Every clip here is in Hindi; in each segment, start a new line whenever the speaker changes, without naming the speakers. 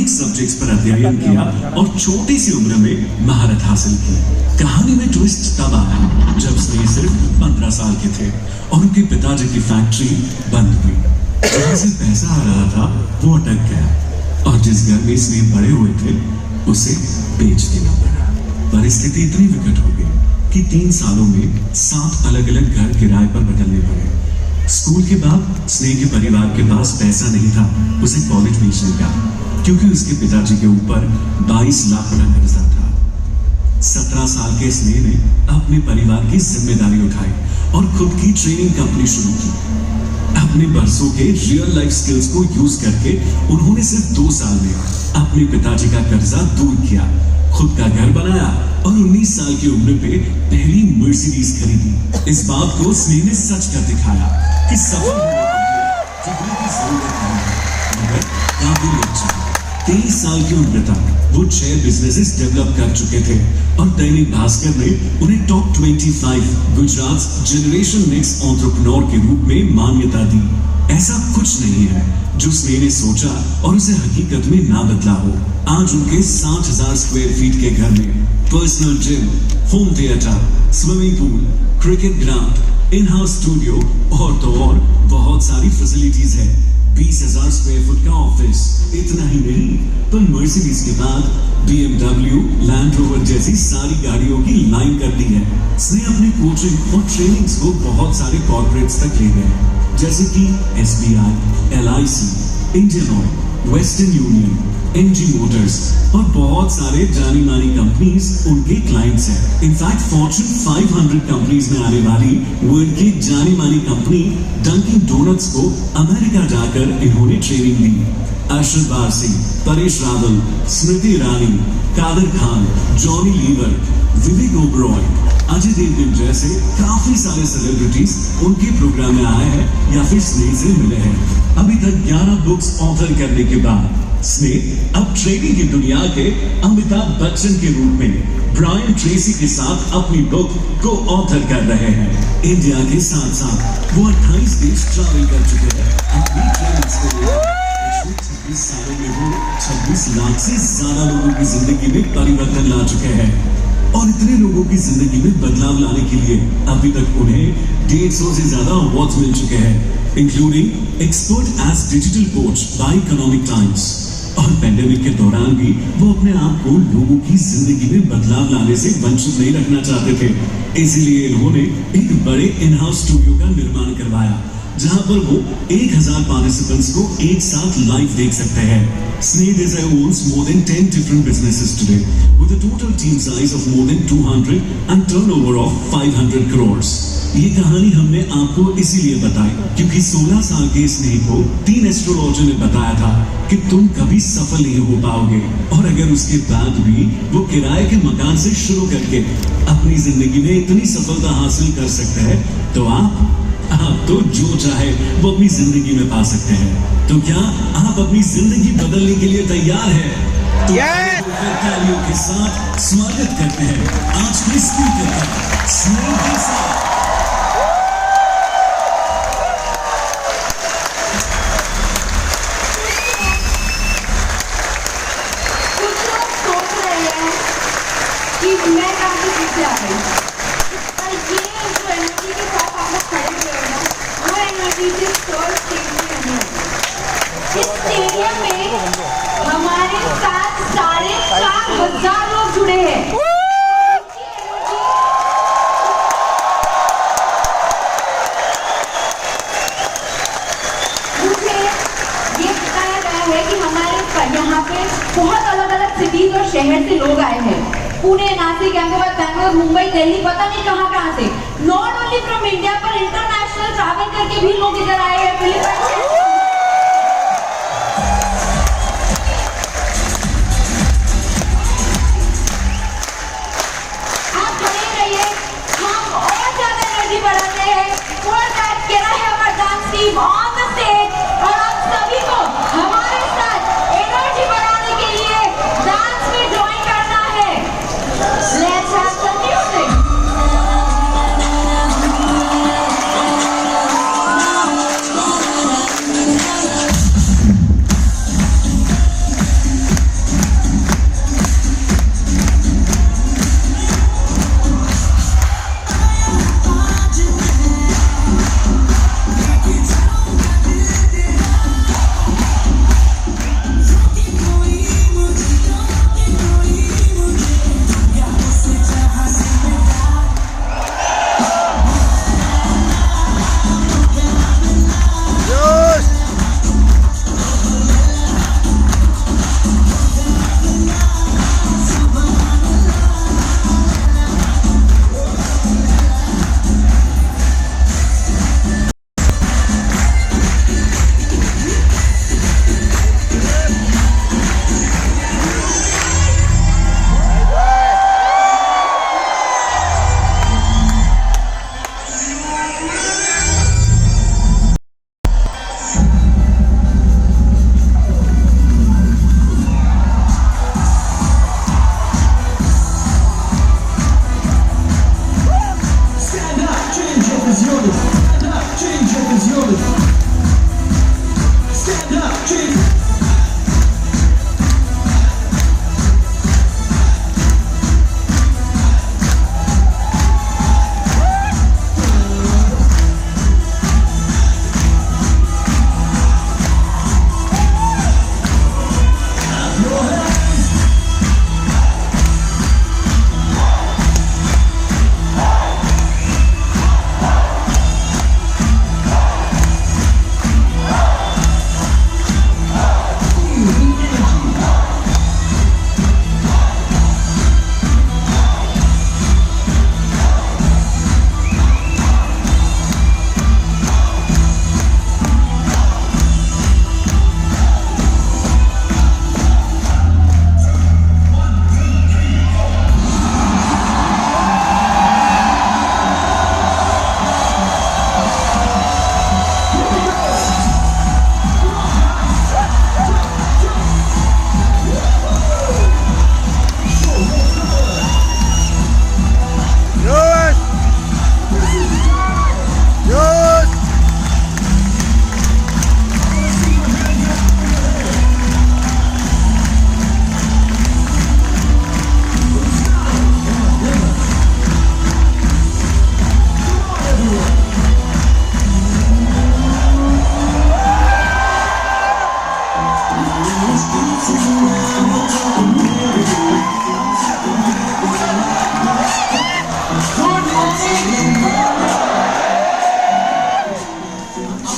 अनेक सब्जेक्ट्स पर अध्ययन किया और छोटी सी उम्र में महारत हासिल की। कहानी में ट्विस्ट तब आया जब स्नेह सिर्फ 15 साल के थे और उनके पिताजी की फैक्ट्री बंद हुई। जहां से पैसा आ रहा था वो अटक गया और जिस घर में स्नेह बड़े हुए थे उसे बेच देना पड़ा। परिस्थिति इतनी विकट हो गई कि 3 सालों में 7 अलग अलग घर किराए पर बदलने पड़े। स्कूल के बाद स्नेह के परिवार के पास पैसा नहीं था उसे कॉलेज भेजने का, क्योंकि उसके पिताजी के ऊपर 22 लाख का कर्जा था। 17 साल के स्नेह ने अपने परिवार की जिम्मेदारी उठाई और खुद की ट्रेनिंग कंपनी शुरू की। अपने बरसों के रियल लाइफ स्किल्स को यूज करके उन्होंने सिर्फ 2 साल में अपने पिताजी का कर्जा दूर किया, खुद का घर बनाया और 19 साल की उम्र पे पहली मर्सिडीज खरीदी। इस बात को स्नेह ने सच कर दिखाया कि सफल होने की जरूरत नहीं, मगर काबिल अच्छा। 23 साल की उम्र तक वो 6 बिजनेसेस डेवलप कर चुके थे और दैनिक भास्कर ने उन्हें top 25 Gujarat generation next entrepreneur के रूप में मान्यता दी। ऐसा कुछ नहीं है जो स्नेह ने सोचा और उसे हकीकत में ना बदला हो। आज उनके 60,000 स्क्वायर फीट के घर में personal gym, home theatre, swimming pool, cricket ground, in house studio और तो और बहुत सारी फैसिलिटीज है। 20,000 स्क्वायर फुट का ऑफिस। इतना ही नहीं, पर मर्सिडीज के बाद BMW, लैंड रोवर जैसी सारी गाड़ियों की लाइन कर दी है। स्नेह अपनी कोचिंग और ट्रेनिंग्स को बहुत सारे कॉर्पोरेट्स तक ले गए, जैसे कि SBI, LIC, Indian oil, western union, MG Motors और बहुत सारे जानी मानी कंपनीज उनके क्लाइंट्स हैं। इनफैक्ट फॉर्च्यून 500 कंपनीज में आने वाली वर्ल्ड की जानी मानी कंपनी डंकिन डोनट्स को अमेरिका जाकर इन्होंने ट्रेनिंग दी। अरशद वारसी, परेश रावल, स्मृति ईरानी, कादर खान, जॉनी लीवर, विवेक ओबरॉय, अजय देवगन जैसे काफी सारे सेलिब्रिटीज उनके प्रोग्राम में आए हैं या फिर स्नेह से मिले हैं। अभी तक 11 बुक्स ऑथर करने के बाद स्नेह अब ट्रेनिंग की दुनिया के अमिताभ बच्चन के रूप में ब्रायन ट्रेसी के साथ अपनी बुक को ऑथर कर रहे हैं। इंडिया के साथ साथ वो 28 देश ट्रैवल कर चुके हैं अपनी ट्रेनिंग्स के लिए। 26 सालों में वो 26 लाख से ज्यादा लोगों की जिंदगी में परिवर्तन ला चुके हैं और इतने लोगों की जिंदगी में बदलाव लाने के लिए अभी तक उन्हें 150 से ज्यादा अवार्ड्स मिल चुके हैं, including expert as digital coach by Economic Times. और पेंडेमिक के दौरान भी वो अपने आप को लोगों की जिंदगी में बदलाव लाने से वंचित नहीं रखना चाहते थे। इसीलिए इन्होंने एक बड़े इन हाउस स्टूडियो का निर्माण करवाया, जहां पर वो 1000 पार्टिसिपेंट्स को एक साथ लाइव देख सकते हैं। Sneh Desai owns more than 10 different businesses today, with a total team size of more than 200 and turnover of 500 crores. ये कहानी हमने आपको इसीलिए बताई क्योंकि 16 साल के स्नेह को 3 एस्ट्रोलॉजर ने बताया था कि तुम कभी सफल नहीं हो पाओगे, और अगर उसके बाद भी वो किराए के मकान से शुरू करके अपनी जिंदगी में इतनी सफलता हासिल कर सकते हैं, तो आप तो जो चाहे वो अपनी जिंदगी में पा सकते हैं। तो क्या आप अपनी जिंदगी बदलने के लिए तैयार हैं? तो तालियों के साथ स्वागत करते हैं आज के स्पीकर का स्नेह देसाई।
कुछ लोग सोच रहे हैं कि मैं काफी पीछे आ गई, पर ये जो एनर्जी के साथ आप लोग खड़े हुए हो ना, वो एनर्जी सिर्फ थर्ड स्टेज में नहीं है। इस स्टेडियम में हमारे साथ 4,500 लोग जुड़े हैं। मुझे ये बताया गया है कि हमारे यहाँ पे बहुत अलग अलग सिटीज और शहर से लोग आए हैं। पुणे, नासिक, अहमदाबाद, बैंगलोर, मुंबई, दिल्ली, पता नहीं कहाँ से। नॉट ओनली फ्रॉम इंडिया पर इंटरनेशनल ट्रैवल करके भी लोग इधर आए हैं। फिलीपाइंस से आप खड़े रहिए, हम और ज्यादा एनर्जी बढ़ाते हैं। For that can I have a dance team on the stage, और आप सभी को हमारे साथ एनर्जी बढ़ाने के लिए डांस में ज्वाइन करना है। Let's have some music.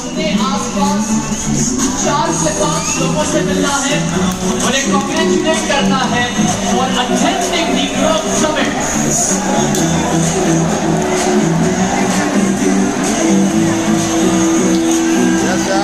अपने आसपास 4 से 5 लोगों से मिलना है, उन्हें कॉन्ग्रेचुलेट करना है और attending the growth summit.
Yes, sir.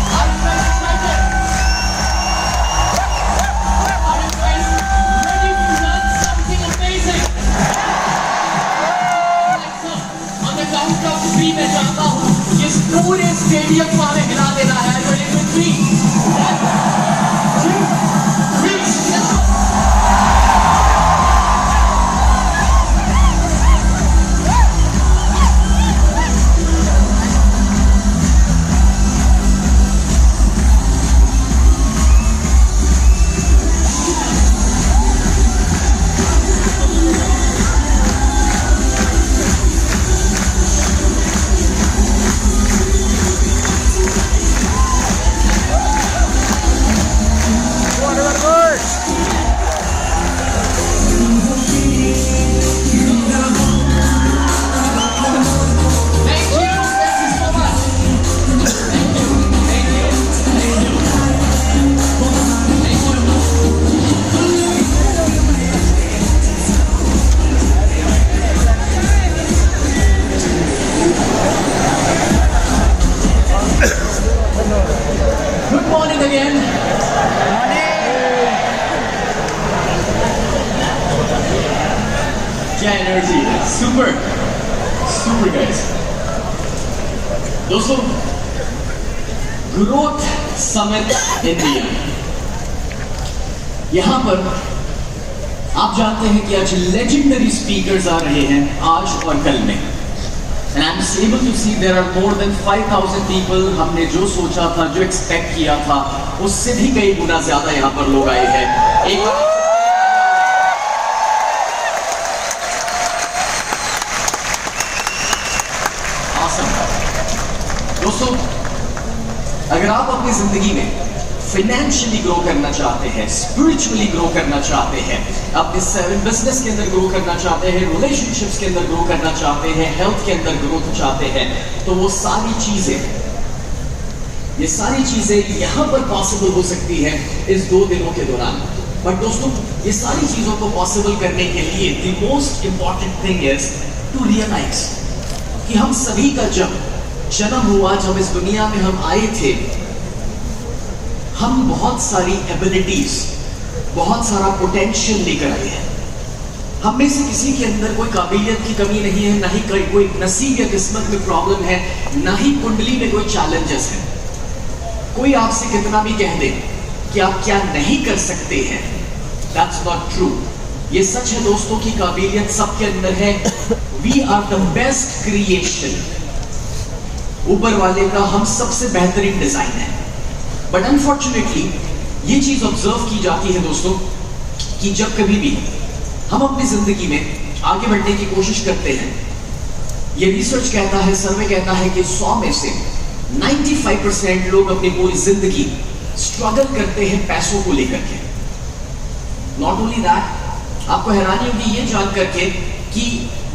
Are you guys excited? Are you guys ready to learn something amazing? So, on the count of 3 मैं चाहता हूँ इस पूरे स्टेडियम को हमें हिला देना है। Are you ready with me? 1, 2, 3, let's go! Thank you so much. Thank you. Good morning again. क्या एनर्जी है, सुपर गाइस। दोस्तों, ग्रोथ समिट इंडिया, यहां पर आप जानते हैं कि आज लेजेंडरी स्पीकर्स आ रहे हैं आज और कल में। And I'm able to see there are more than 5,000 people। हमने जो सोचा था, जो एक्सपेक्ट किया था, उससे भी कई गुना ज्यादा यहाँ पर लोग आए हैं। एक awesome। दोस्तों, अगर आप अपनी जिंदगी में फाइनेंशियली ग्रो करना चाहते हैं, स्पिरिचुअली ग्रो करना चाहते हैं, अपने बिजनेस के अंदर ग्रो करना चाहते हैं, रिलेशनशिप्स के अंदर ग्रो करना चाहते हैं, हेल्थ के अंदर ग्रोथ चाहते हैं, तो वो सारी चीजें यहाँ पर पॉसिबल हो सकती है इस 2 दिनों के दौरान। बट दोस्तों, ये सारी चीजों को पॉसिबल करने के लिए the most important thing is to realise कि हम सभी का जब जन्म हुआ, जब इस दुनिया में हम आए थे, हम बहुत सारी एबिलिटीज, बहुत सारा पोटेंशियल लेकर आए हैं। हम में से किसी के अंदर कोई काबिलियत की कमी नहीं है, ना ही कोई नसीब या किस्मत में प्रॉब्लम है, ना ही कुंडली में कोई चैलेंजेस है। कोई आपसे कितना भी कह दे कि आप क्या नहीं कर सकते हैं, दैट्स नॉट ट्रू। ये सच है दोस्तों की काबिलियत सबके अंदर है। We are the best creation, ऊपर वाले का हम सबसे बेहतरीन डिजाइन है। बट अनफॉर्चुनेटली ये चीज ऑब्जर्व की जाती है दोस्तों कि जब कभी भी हम अपनी जिंदगी में आगे बढ़ने की कोशिश करते हैं, ये रिसर्च कहता है, सर्वे कहता है कि 100 में से 95% लोग अपनी पूरी जिंदगी स्ट्रगल करते हैं पैसों को लेकर के। नॉट ओनली दैट, आपको हैरानी होगी ये जान करके कि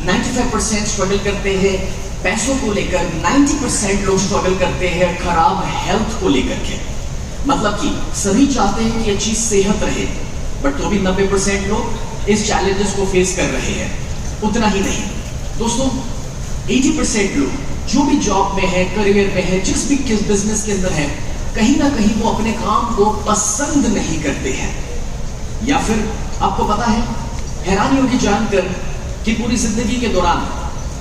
95% स्ट्रगल करते हैं पैसों को लेकर, 90% लोग स्ट्रगल करते हैं खराब हेल्थ को लेकर के। मतलब कि सभी चाहते हैं कि अच्छी सेहत रहे, बट तो भी 90% लोग इस चैलेंजेस को फेस कर रहे हैं। उतना ही नहीं दोस्तों, 80% लोग जो भी जॉब में है, करियर में है, जिस भी बिजनेस के अंदर है, कहीं ना कहीं वो अपने काम को पसंद नहीं करते हैं। या फिर आपको पता है, हैरानी होगी जानकर कि पूरी जिंदगी के दौरान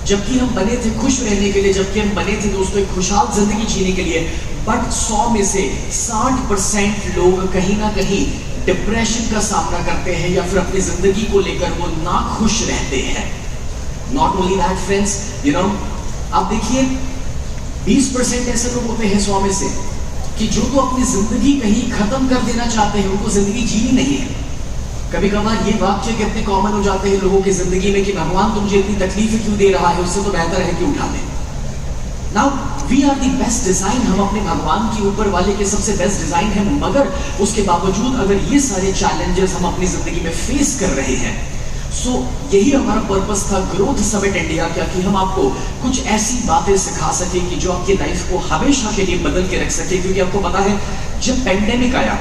जबकि हम बने थे खुश रहने के लिए, जबकि हम बने थे दोस्तों एक खुशहाल जिंदगी जीने के लिए, बट 100 में से 60% लोग कहीं ना कहीं डिप्रेशन का सामना करते हैं या फिर अपनी जिंदगी को लेकर वो नाखुश रहते हैं। नॉट ओनली दैट फ्रेंड्स, आप देखिए 20% ऐसे लोग होते हैं 100 में से कि जो तो अपनी जिंदगी कहीं खत्म कर देना चाहते हैं, उनको जिंदगी जीनी नहीं है। कभी कभार ये वाक्य कितने कॉमन हो जाते हैं लोगों की जिंदगी में कि भगवान तुझे इतनी तकलीफें क्यों दे रहा है, उससे तो बेहतर है कि उठा ले। Now we are the best design, हम अपने भगवान के ऊपर वाले के सबसे बेस्ट डिजाइन है, मगर उसके बावजूद अगर ये सारे चैलेंजेस हम अपनी जिंदगी में फेस कर रहे हैं, सो यही हमारा पर्पस था ग्रोथ समिट इंडिया का, कि हम आपको कुछ ऐसी बातें सिखा सके कि जो आपकी लाइफ को हमेशा के लिए बदल के रख सके। क्योंकि आपको पता है जब पेंडेमिक आया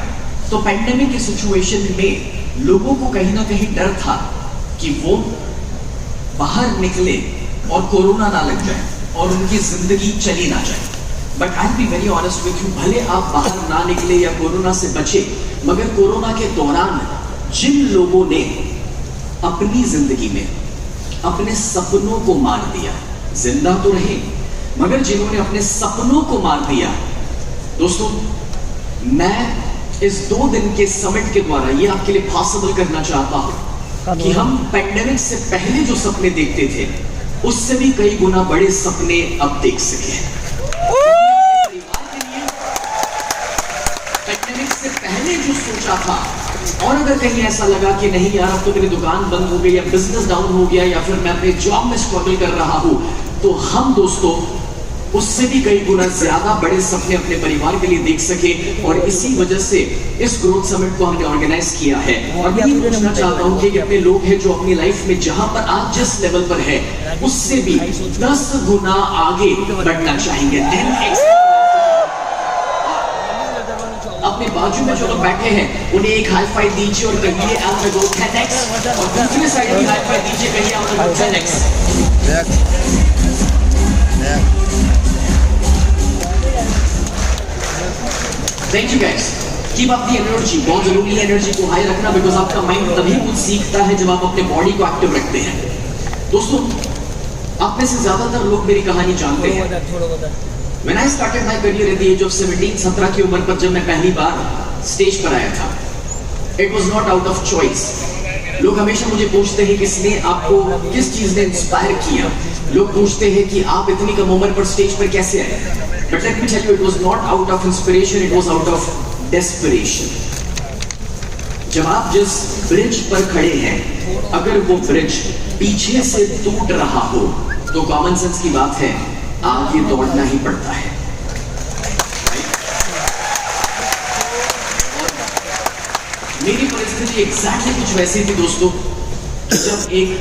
तो पेंडेमिक की सिचुएशन में लोगों को कहीं ना कहीं डर था कि वो बाहर निकले और कोरोना ना लग जाए और उनकी जिंदगी चली ना जाए। But I be very honest with you, भले आप बाहर ना निकले या कोरोना से बचे, मगर कोरोना के दौरान जिन लोगों ने अपनी जिंदगी में अपने सपनों को मार दिया, जिंदा तो रहे मगर जिन्होंने अपने सपनों को मार दिया, दोस्तों मैं इस 2 दिन के समिट के द्वारा ये आपके लिए पॉसिबल करना चाहता हूं कि हम पेंडेमिक से पहले जो सपने देखते थे उससे भी कई गुना बड़े सपने अब देख सके। पेंडेमिक से पहले जो सोचा था, और अगर कहीं ऐसा लगा कि नहीं यार अब तो मेरी दुकान बंद हो गई या बिजनेस डाउन हो गया या फिर मैं अपने जॉब में स्ट्रगल कर रहा हूं, तो हम दोस्तों उससे भी कई गुना ज्यादा बड़े सपने अपने परिवार के लिए देख सके। और इसी वजह से इस ग्रोथ समिट को हमने ऑर्गेनाइज किया है। और मैं ये पूछना चाहता हूं कि कितने लोग हैं जो अपनी लाइफ में जहां पर आज जिस लेवल पर है उससे भी 10 गुना आगे बढ़ना चाहेंगे। 10x। अपने बाजू में जो लोग बैठे हैं उन्हें एक हाई फाइव दीजिए और कहिए आई विल गो 10x, और दूसरे साइड भी हाई फाइव दीजिए, कहिए I will go 10x। Thank you guys, keep up the energy. बहुत जरूरी है एनर्जी को हाई रखना, बिकॉज आपका माइंड तभी कुछ सीखता है जब आप अपने बॉडी को एक्टिव रखते हैं। दोस्तों आप में से ज्यादातर लोग मेरी कहानी जानते हैं। When I started my career at the age of 17 की उम्र पर जब मैं पहली बार स्टेज पर आया था, it was not out of choice। लोग हमेशा मुझे पूछते हैं किसने आपको, किस चीज ने इंस्पायर किया। लोग पूछते हैं कि आप इतनी कम उम्र पर स्टेज पर कैसे आए। But let me tell you, it was not out of inspiration, it was out of desperation। जब आप जिस ब्रिज पर खड़े हैं, अगर वो ब्रिज पीछे से टूट रहा हो तो कॉमन सेंस की बात है आगे दौड़ना ही पड़ता है। मेरी परिस्थिति एग्जैक्टली कुछ वैसी थी दोस्तों, जब एक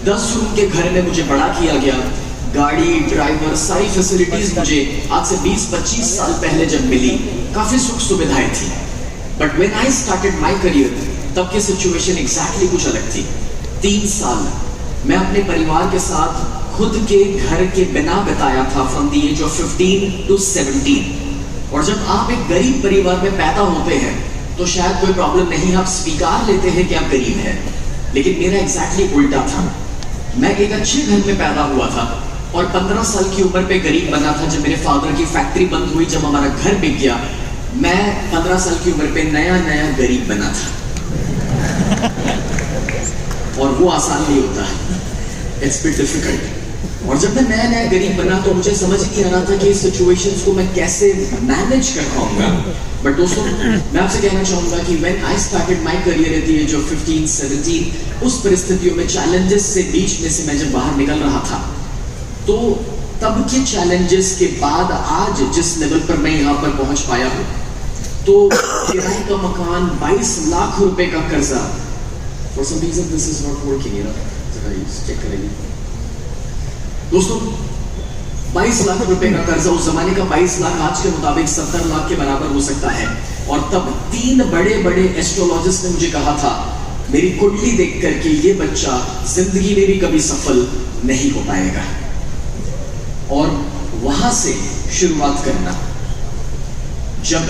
10 रूम के घर में मुझे बड़ा किया गया, गाड़ी, ड्राइवर, सारी फैसिलिटीज मुझे आज से 20-25 साल पहले जब मिली, काफी सुख सुविधाएं थी। But when I started my career, तब की सिचुएशन एग्जैक्टली कुछ अलग थी। 3 साल मैं अपने परिवार के साथ खुद के घर के बिना बिताया था, from the age of 15 to 17। और जब आप एक गरीब परिवार में पैदा होते हैं तो शायद कोई प्रॉब्लम नहीं, आप स्वीकार लेते हैं कि आप गरीब हैं। लेकिन मेरा एग्जैक्टली उल्टा था। मैं एक अच्छे घर में पैदा हुआ था और 15 साल की उम्र पे गरीब बना था जब मेरे फादर की फैक्ट्री बंद हुई, जब हमारा घर बिक गया। मैं 15 साल की उम्र पे नया नया गरीब बना था और वो आसान नहीं होता, इट्स बिट डिफिकल्ट। और जब मैं नया नया गरीब बना तो मुझे समझ नहीं आ रहा था कि इस सिचुएशंस को मैं कैसे मैनेज कर पाऊंगा। बट दोस्तों मैं आपसे कहना चाहूंगा कि when I started my career at the age of 15-17, उस परिस्थितियों में, चैलेंजेस से बीच में से मैं जब बाहर निकल रहा था, तो तब के चैलेंजेस के बाद आज जिस लेवल पर मैं यहाँ पर पहुंच पाया हूँ, तो किराए का मकान, 22 लाख रुपए का कर्जा, for some reason this is not working, you know, check करेंगे दोस्तों। 22 लाख रुपए का कर्जा, उस जमाने का 22 लाख आज के मुताबिक 70 लाख के बराबर हो सकता है। और तब 3 बड़े बड़े एस्ट्रोलॉजिस्ट ने मुझे कहा था मेरी कुंडली देख करके ये बच्चा जिंदगी में भी कभी सफल नहीं हो पाएगा। और वहां से शुरुआत करना, जब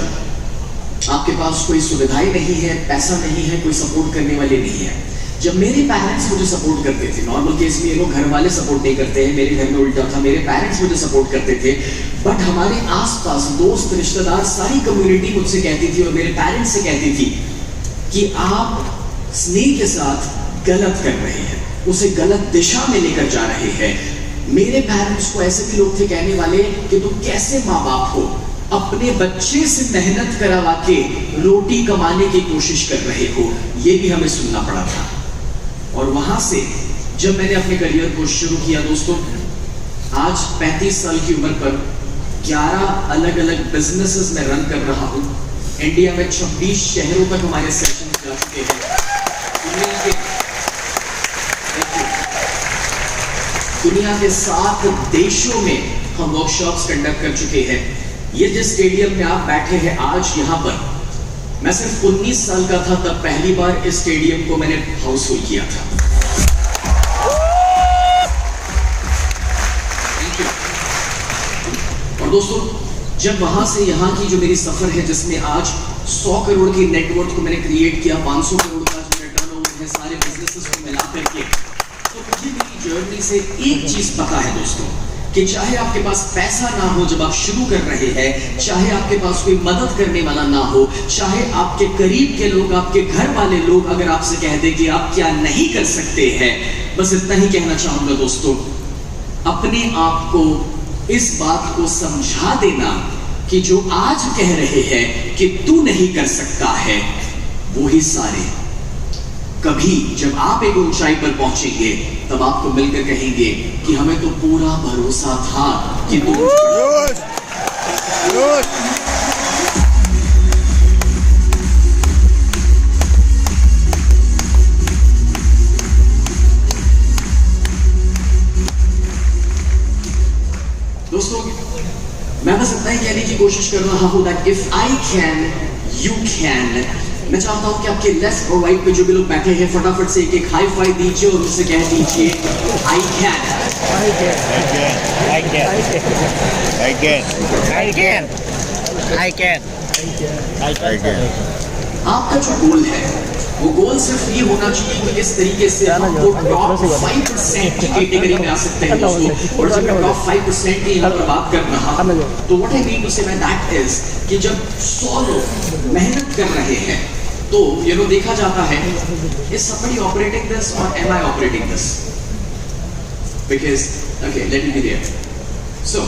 आपके पास कोई सुविधाएं नहीं है, पैसा नहीं है, कोई सपोर्ट करने वाले नहीं है। जब मेरे पेरेंट्स मुझे सपोर्ट करते थे, नॉर्मल केस में ये लोग घर वाले सपोर्ट नहीं करते हैं, मेरे घर में उल्टा था, मेरे पेरेंट्स मुझे सपोर्ट करते थे। बट हमारे आसपास दोस्त, रिश्तेदार, सारी कम्युनिटी मुझसे कहती थी और मेरे पेरेंट्स से कहती थी कि आप स्नेह के साथ गलत कर रहे हैं, उसे गलत दिशा में लेकर जा रहे हैं। मेरे पेरेंट्स को ऐसे भी लोग थे कहने वाले कि तुम कैसे माँ बाप हो, अपने बच्चे से मेहनत करवा के रोटी कमाने की कोशिश कर रहे हो। ये भी हमें सुनना पड़ा था। और वहां से जब मैंने अपने करियर को शुरू किया दोस्तों, आज 35 साल की उम्र पर 11 अलग अलग बिजनेसेस में रन कर रहा हूं। इंडिया में 26 शहरों तक हमारे सेशन जा चुके हैं। दुनिया के 7 देशों में हम वर्कशॉप्स कंडक्ट कर चुके हैं। ये जिस स्टेडियम में आप बैठे हैं आज यहाँ पर, मैं सिर्फ 19 साल का था तब पहली बार इस स्टेडियम को मैंने हाउसफुल किया था। और दोस्तों, जब वहां से यहाँ की जो मेरी सफर है, जिसमें आज 100 करोड़ की नेटवर्थ को मैंने क्रिएट किया, 500 करोड़ का जो मेरा टर्नओवर है सारे बिजनेसेस को मिला करके, तो मुझे मेरी जर्नी से एक चीज पता है दोस्तों, कि चाहे आपके पास पैसा ना हो जब आप शुरू कर रहे हैं, चाहे आपके पास कोई मदद करने वाला ना हो, चाहे आपके करीब के लोग, आपके घर वाले लोग अगर आपसे कह दे कि आप क्या नहीं कर सकते हैं, बस इतना ही कहना चाहूंगा दोस्तों, अपने आप को इस बात को समझा देना कि जो आज कह रहे हैं कि तू नहीं कर सकता है, वो ही सारे कभी जब आप एक ऊंचाई पर पहुंचेंगे तब आपको मिलकर कहेंगे कि हमें तो पूरा भरोसा था कि तू दोस्तों, मैं बस इतना ही कहने की कोशिश कर रहा हूं that if I can you can. मैं चाहता हूं कि आपके लेफ्ट और राइट पे जो भी लोग बैठे हैं, फटाफट से एक हाई फाइव दीजिए और उनसे कह दीजिए आई कैन। आपका जो गोल है वो गोल सिर्फ ये होना चाहिए कि किस तरीके से हम वो टॉप 5% की कैटेगरी में आ सकते हैं दोस्तों। और जब मैं टॉप 5% की यहाँ पर बात कर रहा हूँ, तो what I mean to say that is कि जब 100 लोग मेहनत कर रहे हैं, तो देखा जाता है is somebody operating this or am I operating this? Because okay, let me be there. So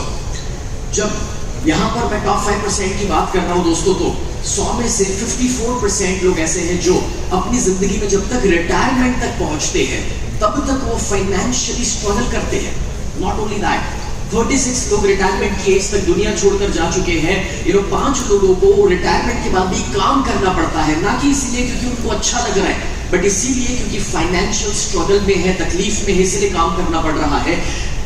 जब यहाँ पर मैं टॉप 5% की बात कर रहा हूँ दोस्तों, तो 100 में से 54% लोग ऐसे हैं जो अपनी जिंदगी में जब तक रिटायरमेंट तक पहुंचते हैं तब तक वो फाइनेंशियली स्ट्रगल करते हैं। नॉट ओनली दैट, 36 लोग रिटायरमेंट की एज तक दुनिया छोड़कर जा चुके हैं। 5 लोगों को रिटायरमेंट के बाद भी काम करना पड़ता है, ना कि इसीलिए क्योंकि उनको अच्छा लग रहा है, बट इसीलिए क्योंकि फाइनेंशियल स्ट्रगल में है, तकलीफ में है, इसलिए काम करना पड़ रहा है।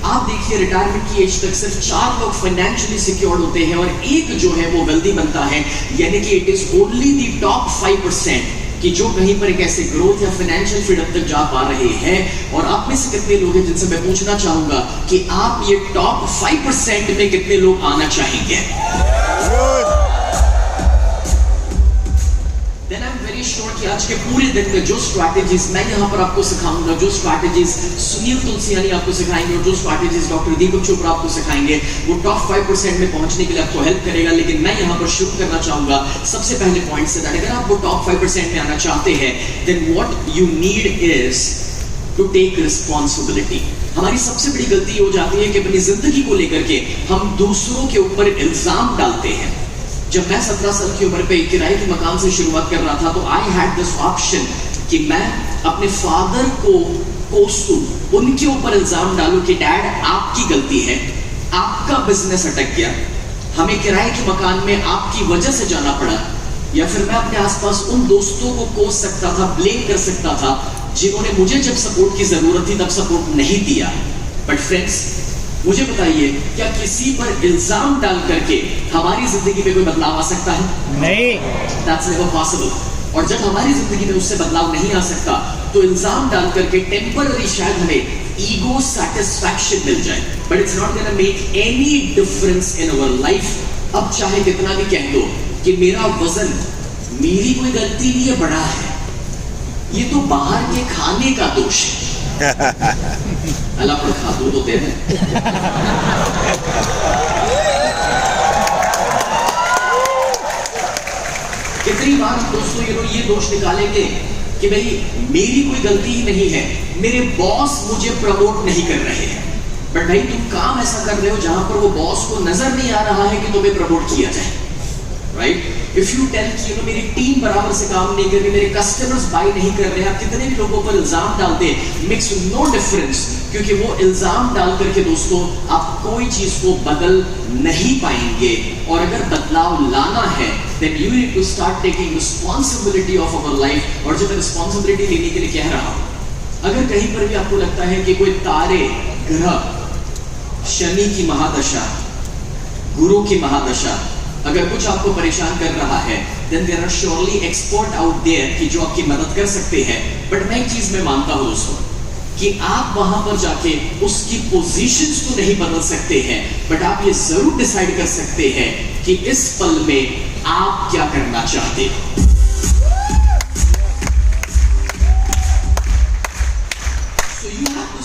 आप देखिए, रिटायरमेंट की एज तक सिर्फ 4 लोग फाइनेंशियली सिक्योर्ड होते हैं और एक जो है वो वेल्दी बनता है। यानी कि it is only the top 5% कि जो कहीं पर एक ऐसे ग्रोथ या फाइनेंशियल फ्रीडम तक जा पा रहे हैं। और आप में से कितने लोग हैं जिनसे मैं पूछना चाहूंगा कि आप ये टॉप 5% में कितने लोग आना चाहेंगे? Then I'm very sure कि आज के पूरे दिन में जो स्ट्रैटेजीज मैं यहाँ पर आपको सिखाऊंगा, जो स्ट्रैटेजीज सुनील तुलसियानी आपको सिखाएंगे और जो स्ट्रैटेजीज डॉक्टर दीपक चोपड़ा आपको सिखाएंगे, वो टॉप 5% में पहुंचने के लिए आपको हेल्प करेगा। लेकिन मैं यहाँ पर शुरू करना चाहूंगा सबसे पहले पॉइंट से, अगर आप वो टॉप 5% में आना चाहते हैं, then what you need is to take responsibility। हमारी सबसे बड़ी गलती हो जाती है कि अपनी जिंदगी को लेकर के हम दूसरों के ऊपर इल्जाम डालते हैं। जब मैं 17 साल की उम्र पे किराए के मकान से शुरुआत कर रहा था, तो आई हैड दिस ऑप्शन कि मैं अपने फादर को कोसूं, उनके ऊपर इल्जाम डालूं कि डैड आपकी गलती है, आपका बिजनेस अटक गया, हमें किराए के मकान में आपकी वजह से जाना पड़ा। या फिर मैं अपने आसपास उन दोस्तों को कोस सकता था, ब्लेम कर सकता था, जिन्होंने मुझे जब सपोर्ट की जरूरत थी तब सपोर्ट नहीं दिया। बट फ्रेंड्स, मुझे बताइए, क्या किसी पर इल्जाम डाल करके हमारी जिंदगी में कोई बदलाव आ सकता है? नहीं, That's never possible। और जब हमारी जिंदगी में उससे बदलाव नहीं आ सकता, तो इल्जाम डाल करके टेम्पररी शायद हमें ईगो सैटिस्फैक्शन मिल जाए, but it's not gonna make any difference in our life. अब चाहे कितना भी कह दो कि मेरा वजन मेरी कोई गलती नहीं है, बड़ा है, ये तो बाहर के खाने का दोष है। अल्लाह पर खातून होते हैं। कितनी बार दोस्तों ये दोष निकालेंगे कि भाई मेरी कोई गलती ही नहीं है, मेरे बॉस मुझे प्रमोट नहीं कर रहे हैं, बट भाई तुम काम ऐसा कर रहे हो जहां पर वो बॉस को नजर नहीं आ रहा है कि तुम्हें प्रमोट किया जाए, राइट? इफ यू टेल कि मेरी टीम बराबर से काम नहीं कर रही, मेरे कस्टमर्स बाय नहीं कर रहे, आप कितने भी लोगों पर इल्जाम डालते हैं, मेक्स नो डिफरेंस, क्योंकि वो इल्जाम डाल करके दोस्तों आप कोई चीज को बदल नहीं पाएंगे। और अगर बदलाव लाना है then you need to start taking responsibility of our life। और जब मैं रिस्पॉन्सिबिलिटी लेने के लिए कह रहा हूं, अगर कहीं पर भी आपको लगता है कि कोई तारे, ग्रह, शनि की महादशा, गुरु की महादशा, अगर कुछ आपको परेशान कर रहा है, then there are surely expert out there कि जो आपकी मदद कर सकते हैं। बट मैं एक चीज में मानता हूं दोस्तों कि आप वहां पर जाके उसकी पोजीशंस तो नहीं बदल सकते हैं, बट आप ये जरूर डिसाइड कर सकते हैं कि इस पल में आप क्या करना चाहते हो।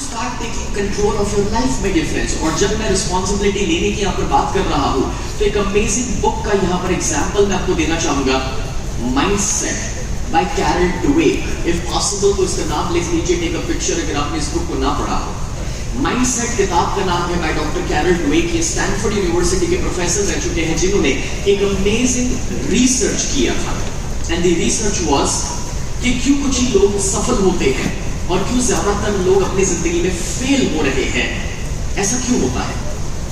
Start taking control of your life, my dear friends। और जब मैं रिस्पॉन्सिबिलिटी लेने की यहाँ पर बात कर रहा हूँ, तो एक अमेजिंग बुक का यहाँ पर एग्जाम्पल मैं आपको देना चाहूंगा, mindset by Carol Dweck. If possible तो इसका नाम लिख लीजिए, टेक अ पिक्चर, अगर आपने इस बुक को ना पढ़ा हो। माइंडसेट किताब का नाम है बाय डॉक्टर कैरल डवेक। ये स्टैनफोर्ड यूनिवर्सिटी के प्रोफेसर रह चुके हैं जिन्होंने एक अमेजिंग रिसर्च किया था। एंड द रिसर्च वाज कि क्यों कुछ ही लोग सफल होते हैं और क्यों ज्यादातर लोग अपनी जिंदगी में फेल हो रहे हैं, ऐसा क्यों होता है?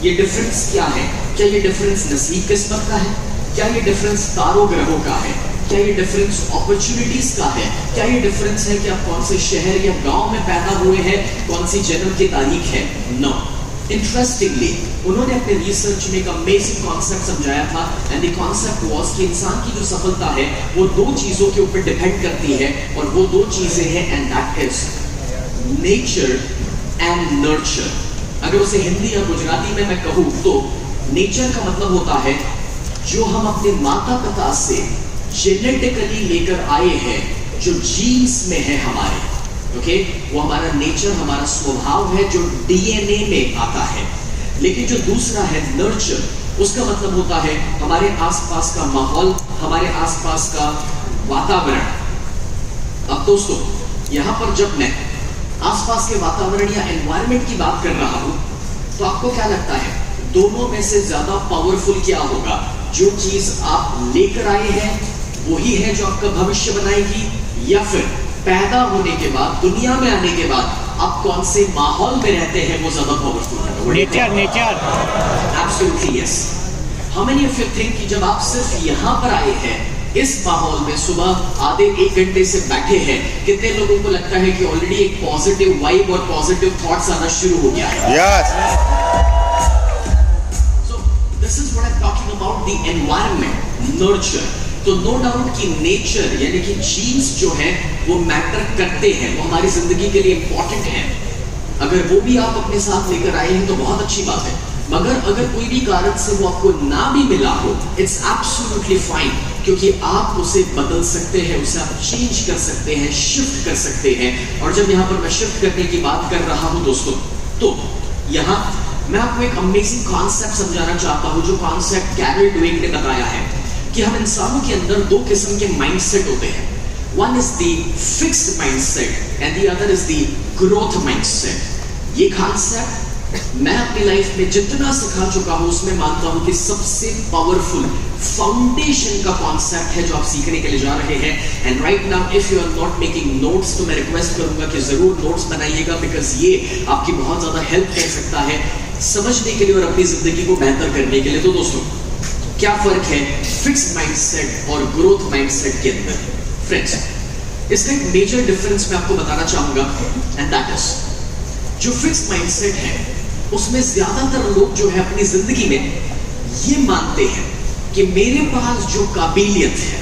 ये डिफरेंस क्या है? क्या ये डिफरेंस नसीब किस्मत का है? क्या ये डिफरेंस तारों ग्रहों का है? क्या ये डिफरेंस अपॉर्चुनिटीज का है? क्या ये डिफरेंस है कि आप कौन से शहर या गांव में पैदा हुए हैं, कौन सी जन्म की तारीख है? नो। इंटरेस्टिंगली उन्होंने अपने रिसर्च में एक अमेजिंग कॉन्सेप्ट समझाया था, एंड द कॉन्सेप्ट वाज कि इंसान की जो सफलता है वो दो चीजों के ऊपर डिपेंड करती है, और वो दो चीजें हैं, and that is nature and nurture. अगर उसे हिंदी या गुजराती में मैं कहूँ तो नेचर का मतलब होता है जो हम अपने माता पिता से जेनेटिकली लेकर आए हैं, जो जीन्स में है हमारे, ओके, वो हमारा नेचर, हमारा स्वभाव है जो डीएनए में आता है। लेकिन जो दूसरा है नर्चर, उसका मतलब होता है हमारे आसपास का माहौल, हमारे आसपास का वातावरण। अब दोस्तों यहां पर जब मैं आसपास के वातावरण या एनवायरनमेंट की बात कर रहा हूं, तो आपको क्या लगता है दोनों में से ज्यादा पावरफुल क्या होगा? जो चीज आप लेकर आए हैं वही है जो आपका भविष्य बनाएगी, या फिर पैदा होने के बाद, दुनिया में आने के बाद आप कौन से माहौल में रहते हैं वो ज्यादा पावरफुल है?
Nature.
Absolutely yes. How many of you think कि जब आप सिर्फ यहाँ पर आए हैं इस माहौल में, सुबह आधे एक घंटे से बैठे हैं, कितने लोगों को लगता है कि ऑलरेडी एक पॉजिटिव वाइब और पॉजिटिव थॉट्स आना शुरू हो गया है?
Yes.
So this is what I'm talking about, the environment, nurture। तो नो डाउट कि नेचर यानी कि जीन्स जो है वो मैटर करते हैं, वो हमारी जिंदगी के लिए इंपॉर्टेंट है। अगर वो भी आप अपने साथ लेकर आए हैं तो बहुत अच्छी बात है, मगर अगर कोई भी कारण से वो आपको ना भी मिला हो, इट्स एब्सोल्युटली फाइन, क्योंकि आप उसे बदल सकते हैं, उसे आप चेंज कर सकते हैं, शिफ्ट कर सकते हैं। और जब यहाँ पर मैं शिफ्ट करने की बात कर रहा हूँ दोस्तों, तो यहाँ मैं आपको एक अमेजिंग कॉन्सेप्ट समझाना चाहता हूँ, जो कॉन्सेप्ट कैरल डवेक ने बताया है कि हम इंसानों के अंदर दो किस्म के माइंडसेट होते हैं। One is the fixed mindset and the other is the growth mindset. ये कॉन्सेप्ट मैं अपनी लाइफ में जितना सिखा चुका हूं उसमें मानता हूं कि सबसे पावरफुल फाउंडेशन का कॉन्सेप्ट है जो आप सीखने के लिए जा रहे हैं। And right now if you are not making notes तो मैं रिक्वेस्ट करूंगा कि जरूर नोट्स बनाइएगा, बिकॉज ये आपकी बहुत ज्यादा हेल्प कर सकता है समझने के लिए और अपनी जिंदगी को बेहतर करने के लिए। तो दोस्तों क्या फर्क है फिक्स्ड माइंडसेट और ग्रोथ माइंडसेट के अंदर? फ्रेंड्स, इसका एक मेजर डिफरेंस मैं आपको बताना चाहूंगा, एंड दैट इज जो फिक्स्ड माइंडसेट है उसमें ज्यादातर लोग जो है अपनी जिंदगी में ये मानते हैं कि मेरे पास जो काबिलियत है,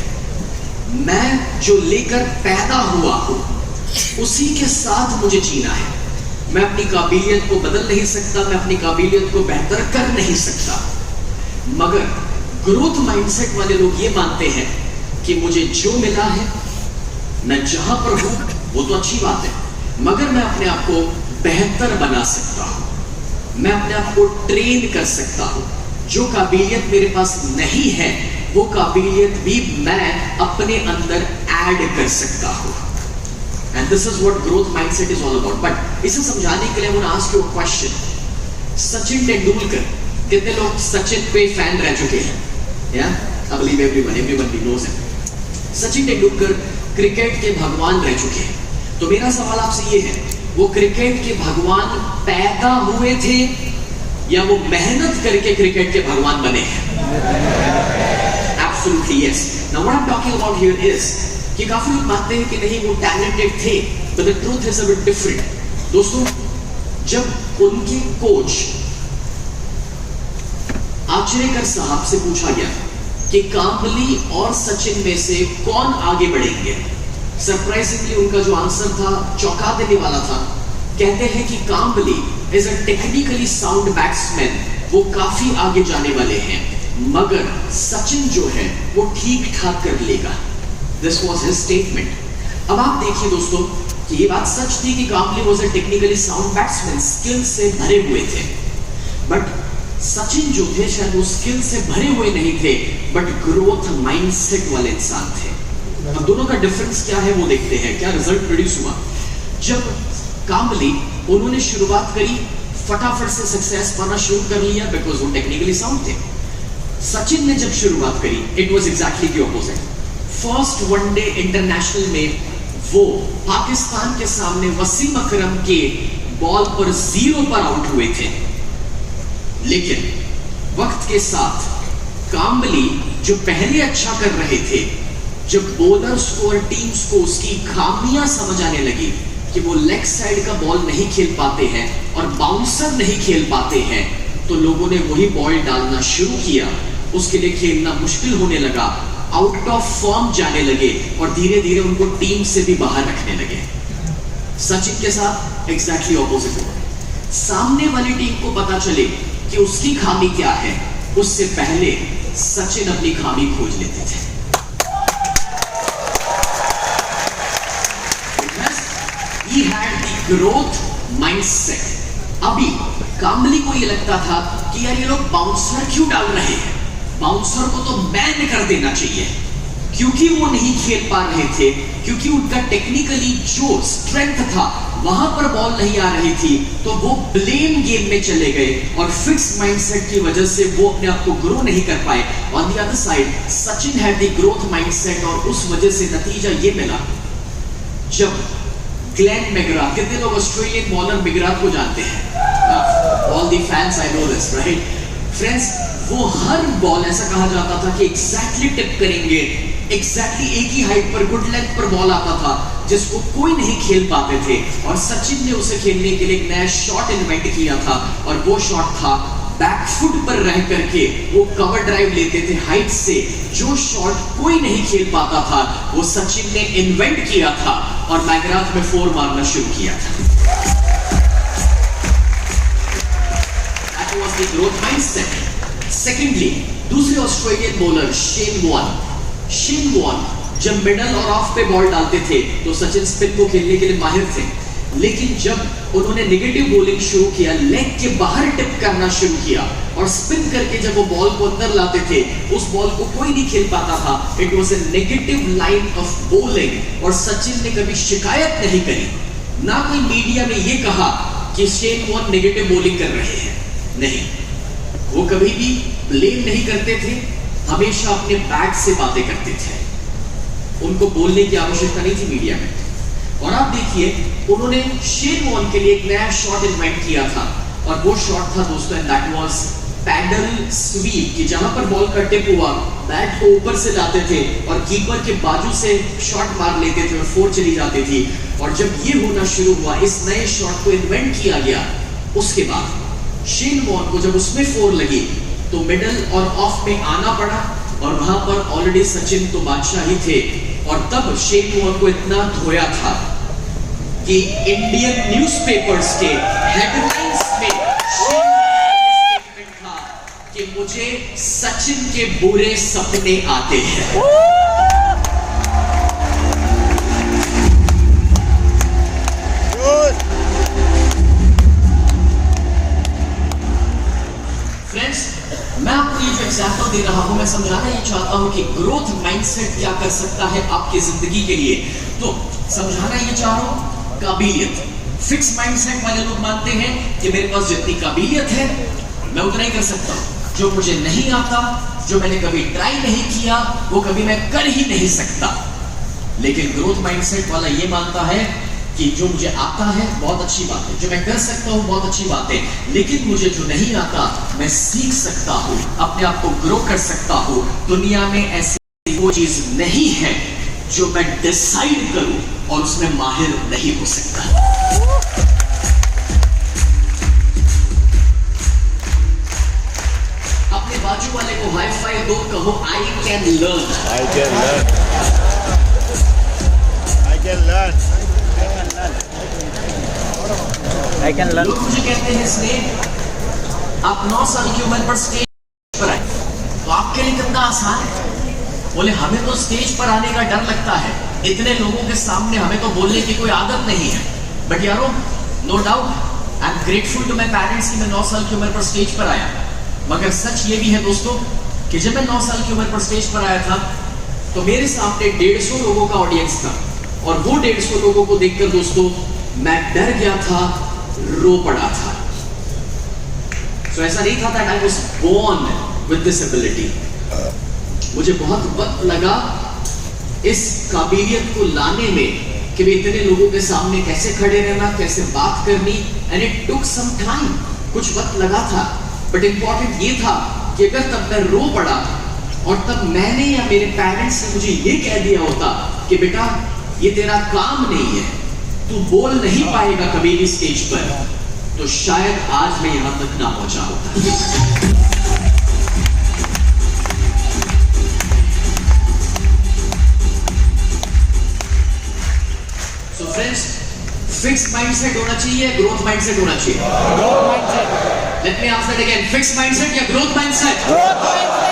मैं जो लेकर पैदा हुआ हूं, उसी के साथ मुझे जीना है। मैं अपनी काबिलियत को बदल नहीं सकता, मैं अपनी काबिलियत को बेहतर कर नहीं सकता। मगर ग्रोथ माइंडसेट वाले लोग ये मानते हैं कि मुझे जो मिला है, मैं जहां पर हूं वो तो अच्छी बात है, मगर मैं अपने आप को बेहतर बना सकता हूं, मैं अपने आप को ट्रेन कर सकता हूं। जो काबिलियत मेरे पास नहीं है वो काबिलियत भी मैं अपने अंदर ऐड कर सकता हूं। And this is what growth mindset is all about. But इसे समझाने के लिए I want to ask you a question Sachin Tendulkar, कितने लोग सचिन पे फैन रह चुके हैं? या I believe everyone knows him. Sachin Tendulkar cricket के भगवान रह चुके हैं। तो मेरा सवाल आपसे ये है, वो क्रिकेट के भगवान पैदा हुए थे या वो मेहनत करके क्रिकेट के भगवान बने हैं? Absolutely yes. Now what I'm talking about here is कि काफी लोग मानते हैं कि नहीं वो टैलेंटेड थे, but the truth is a bit different. दोस्तों, जब उनके कोच आचरेकर साहब से पूछा गया कि कांबली और सचिन में से कौन आगे बढ़ेंगे, सरप्राइजिंगली उनका जो आंसर था चौंका देने वाला था। कहते हैं कि Kambli is a technically sound batsman, वो काफी आगे जाने वाले हैं, मगर सचिन जो है वो ठीक ठाक कर लेगा। This was his statement. अब आप देखिए दोस्तों कि ये बात सच थी कि Kambli was a technically sound batsman, skill से भरे हुए थे, बट सचिन जो थे शायद वो स्किल से भरे हुए नहीं थे, बट ग्रोथ माइंडसेट वाले इंसान थे। अब दोनों का डिफरेंस क्या है वो देखते हैं, क्या रिजल्ट प्रोड्यूस हुआ। जब कांबली उन्होंने शुरुआत करी, फटाफट से सक्सेस पाना शुरू कर लिया बिकॉज वो टेक्निकली साउंड थे। सचिन ने जब शुरुआत करी, it was exactly the opposite. First one day international में वो पाकिस्तान के सामने वसीम अकरम के बॉल पर 0 पर आउट हुए थे, लेकिन वक्त के साथ कांबली जो पहले अच्छा कर रहे थे, जब बॉलर्स को और टीम्स को उसकी खामियां समझ आने लगी कि वो लेग साइड का बॉल नहीं खेल पाते हैं और बाउंसर नहीं खेल पाते हैं, तो लोगों ने वही बॉल डालना शुरू किया। उसके लिए खेलना मुश्किल होने लगा, आउट ऑफ फॉर्म जाने लगे और धीरे धीरे उनको टीम से भी बाहर रखने लगे। सचिन के साथ एग्जैक्टली ऑपोजिट हुआ। सामने वाली टीम को पता चले कि उसकी खामी क्या है, उससे पहले सचिन अपनी खामी खोज लेते थे। He had the growth mindset. अभी कांबली को ये लगता था कि यार ये लोग बाउंसर क्यों डाल रहे हैं, बाउंसर को तो बैन कर देना चाहिए, क्योंकि वो नहीं खेल पा रहे थे, क्योंकि उनका टेक्निकली जो स्ट्रेंथ था वहां पर बॉल नहीं आ रही थी, तो वो ब्लेम गेम में चले गए और फिक्स माइंडसेट की वजह से वो अपने आप को ग्रो नहीं कर पाए। On the other side Sachin had the growth mindset और उस वजह से नतीजा ये मिला, जब ग्लेन मैकग्राथ, कितने लोग ऑस्ट्रेलियन बॉलर मैकग्राथ को जानते हैं? All the fans I know this right friends. वो हर बॉल ऐसा कहा जाता था कि एग्जैक्टली टिप करेंगे, एग्जैक्टली एक ही हाइट पर गुड लेंथ पर बॉल आता था जिसको कोई नहीं खेल पाते थे, और सचिन ने उसे खेलने के लिए एक नया शॉट इन्वेंट किया था, और वो शॉट था बैकफुट पर रह करके वो कवर ड्राइव लेते थे हाइट से। जो शॉट कोई नहीं खेल पाता था वो सचिन ने इन्वेंट किया था और मैकग्राथ में 4 मारना शुरू किया था। That was the growth mindset. Secondly, दूसरे ऑस्ट्रेलियन बॉलर शेन वॉर्न जब मिडल और ऑफ पे बॉल डालते थे तो सचिन स्पिन को खेलने के लिए माहिर थे, लेकिन जब उन्होंने नेगेटिव बॉलिंग शुरू किया, लेग के बाहर टिप करना शुरू किया और स्पिन करके जब वो बॉल को अंदर लाते थे, उस बॉल को कोई नहीं खेल पाता था। It was a negative line of bowling, और सचिन ने कभी शिकायत नहीं करी, ना कोई मीडिया में ये कहा कि शेन वॉर्न नेगेटिव बॉलिंग कर रहे हैं, नहीं, वो कभी भी ब्लेम नहीं करते थे, हमेशा अपने बैट से बातें करते थे, उनको बोलने की आवश्यकता नहीं थी मीडिया में। और आप देखिए उन्होंने शेन वॉर्न के लिए एक नया शॉट इन्वेंट किया था, और वो शॉट था दोस्तों, and that was paddle sweep, कि जहां पर बॉल का टिप हुआ बैट को ऊपर से लाते थे और कीपर के बाजू से शॉट मार लेते थे और 4 चली जाती थी। और जब ये होना शुरू हुआ, इस नए शॉट को इन्वेंट किया गया, उसके बाद शेन वॉर्न को जब उसमें 4 लगी तो मिडल और ऑफ में आना पड़ा, और वहां पर ऑलरेडी सचिन तो बादशाह ही थे, और तब शेन वॉर्न को इतना धोया था कि इंडियन न्यूज़पेपर्स के हेडलाइंस में शेन वॉर्न का स्टेटमेंट था कि मुझे सचिन के बुरे सपने आते हैं। फ्रेंड्स, मैं आपको ये जो एग्जाम्पल दे रहा हूं, मैं समझाना ये चाहता हूं कि ग्रोथ माइंडसेट क्या कर सकता है आपकी जिंदगी के लिए। तो समझाना ये चाह रहा हूं, काबिलियत, फिक्स माइंडसेट वाले लोग मानते हैं कि मेरे पास जितनी काबिलियत है मैं उतना ही कर सकता हूं, जो मुझे नहीं आता, जो मैंने कभी ट्राई नहीं किया, वो कभी मैं कर ही नहीं सकता। लेकिन ग्रोथ माइंडसेट वाला ये मानता है कि जो मुझे आता है बहुत अच्छी बात है, जो मैं कर सकता हूं बहुत अच्छी बात है, लेकिन मुझे जो नहीं आता मैं सीख सकता हूं, अपने आप को ग्रो कर सकता हूं। दुनिया में ऐसी वो चीज नहीं है जो मैं डिसाइड करूं और उसमें माहिर नहीं हो सकता। अपने बाजू वाले को हाई फाइव दो, कहो I can learn.
I can learn. I can learn.
I can learn.
लोग मुझे कहते हैं स्नेह आप 9 साल की उम्र पर स्टेज पर आए, तो आपके लिए कितना आसान है। बोले हमें तो स्टेज पर आने का डर लगता है, इतने लोगों के सामने हमें तो बोलने की कोई आदत नहीं है। बट यारो, no doubt I am grateful to my parents कि मैं 9 साल की उम्र पर स्टेज पर आया। मगर सच ये भी है दोस्तों कि जब मैं 9 साल की उम्र पर स्टेज पर आया था तो मेरे सामने 150 लोगों का ऑडियंस था, और वो 150 लोगों को देखकर दोस्तों मैं डर गया था, रो पड़ा था। So, ऐसा नहीं था that I was born with this ability. मुझे बहुत वक्त लगा इस काबिलियत को लाने में कि मैं इतने लोगों के सामने कैसे खड़े रहना, कैसे बात करनी, and it took some time. कुछ वक्त लगा था, बट इंपॉर्टेंट ये था कि अगर तब मैं रो पड़ा और तब मैंने या मेरे पेरेंट्स ने मुझे ये कह दिया होता कि बेटा ये तेरा काम नहीं है, तू बोल नहीं पाएगा कभी भी स्टेज पर, तो शायद आज मैं यहां तक ना पहुंचा होता। सो फ्रेंड्स, फिक्स माइंडसेट होना चाहिए, ग्रोथ माइंडसेट होना चाहिए।
Growth mindset.
Let me ask that again, fix mindset या ग्रोथ माइंडसेट?
Growth mindset.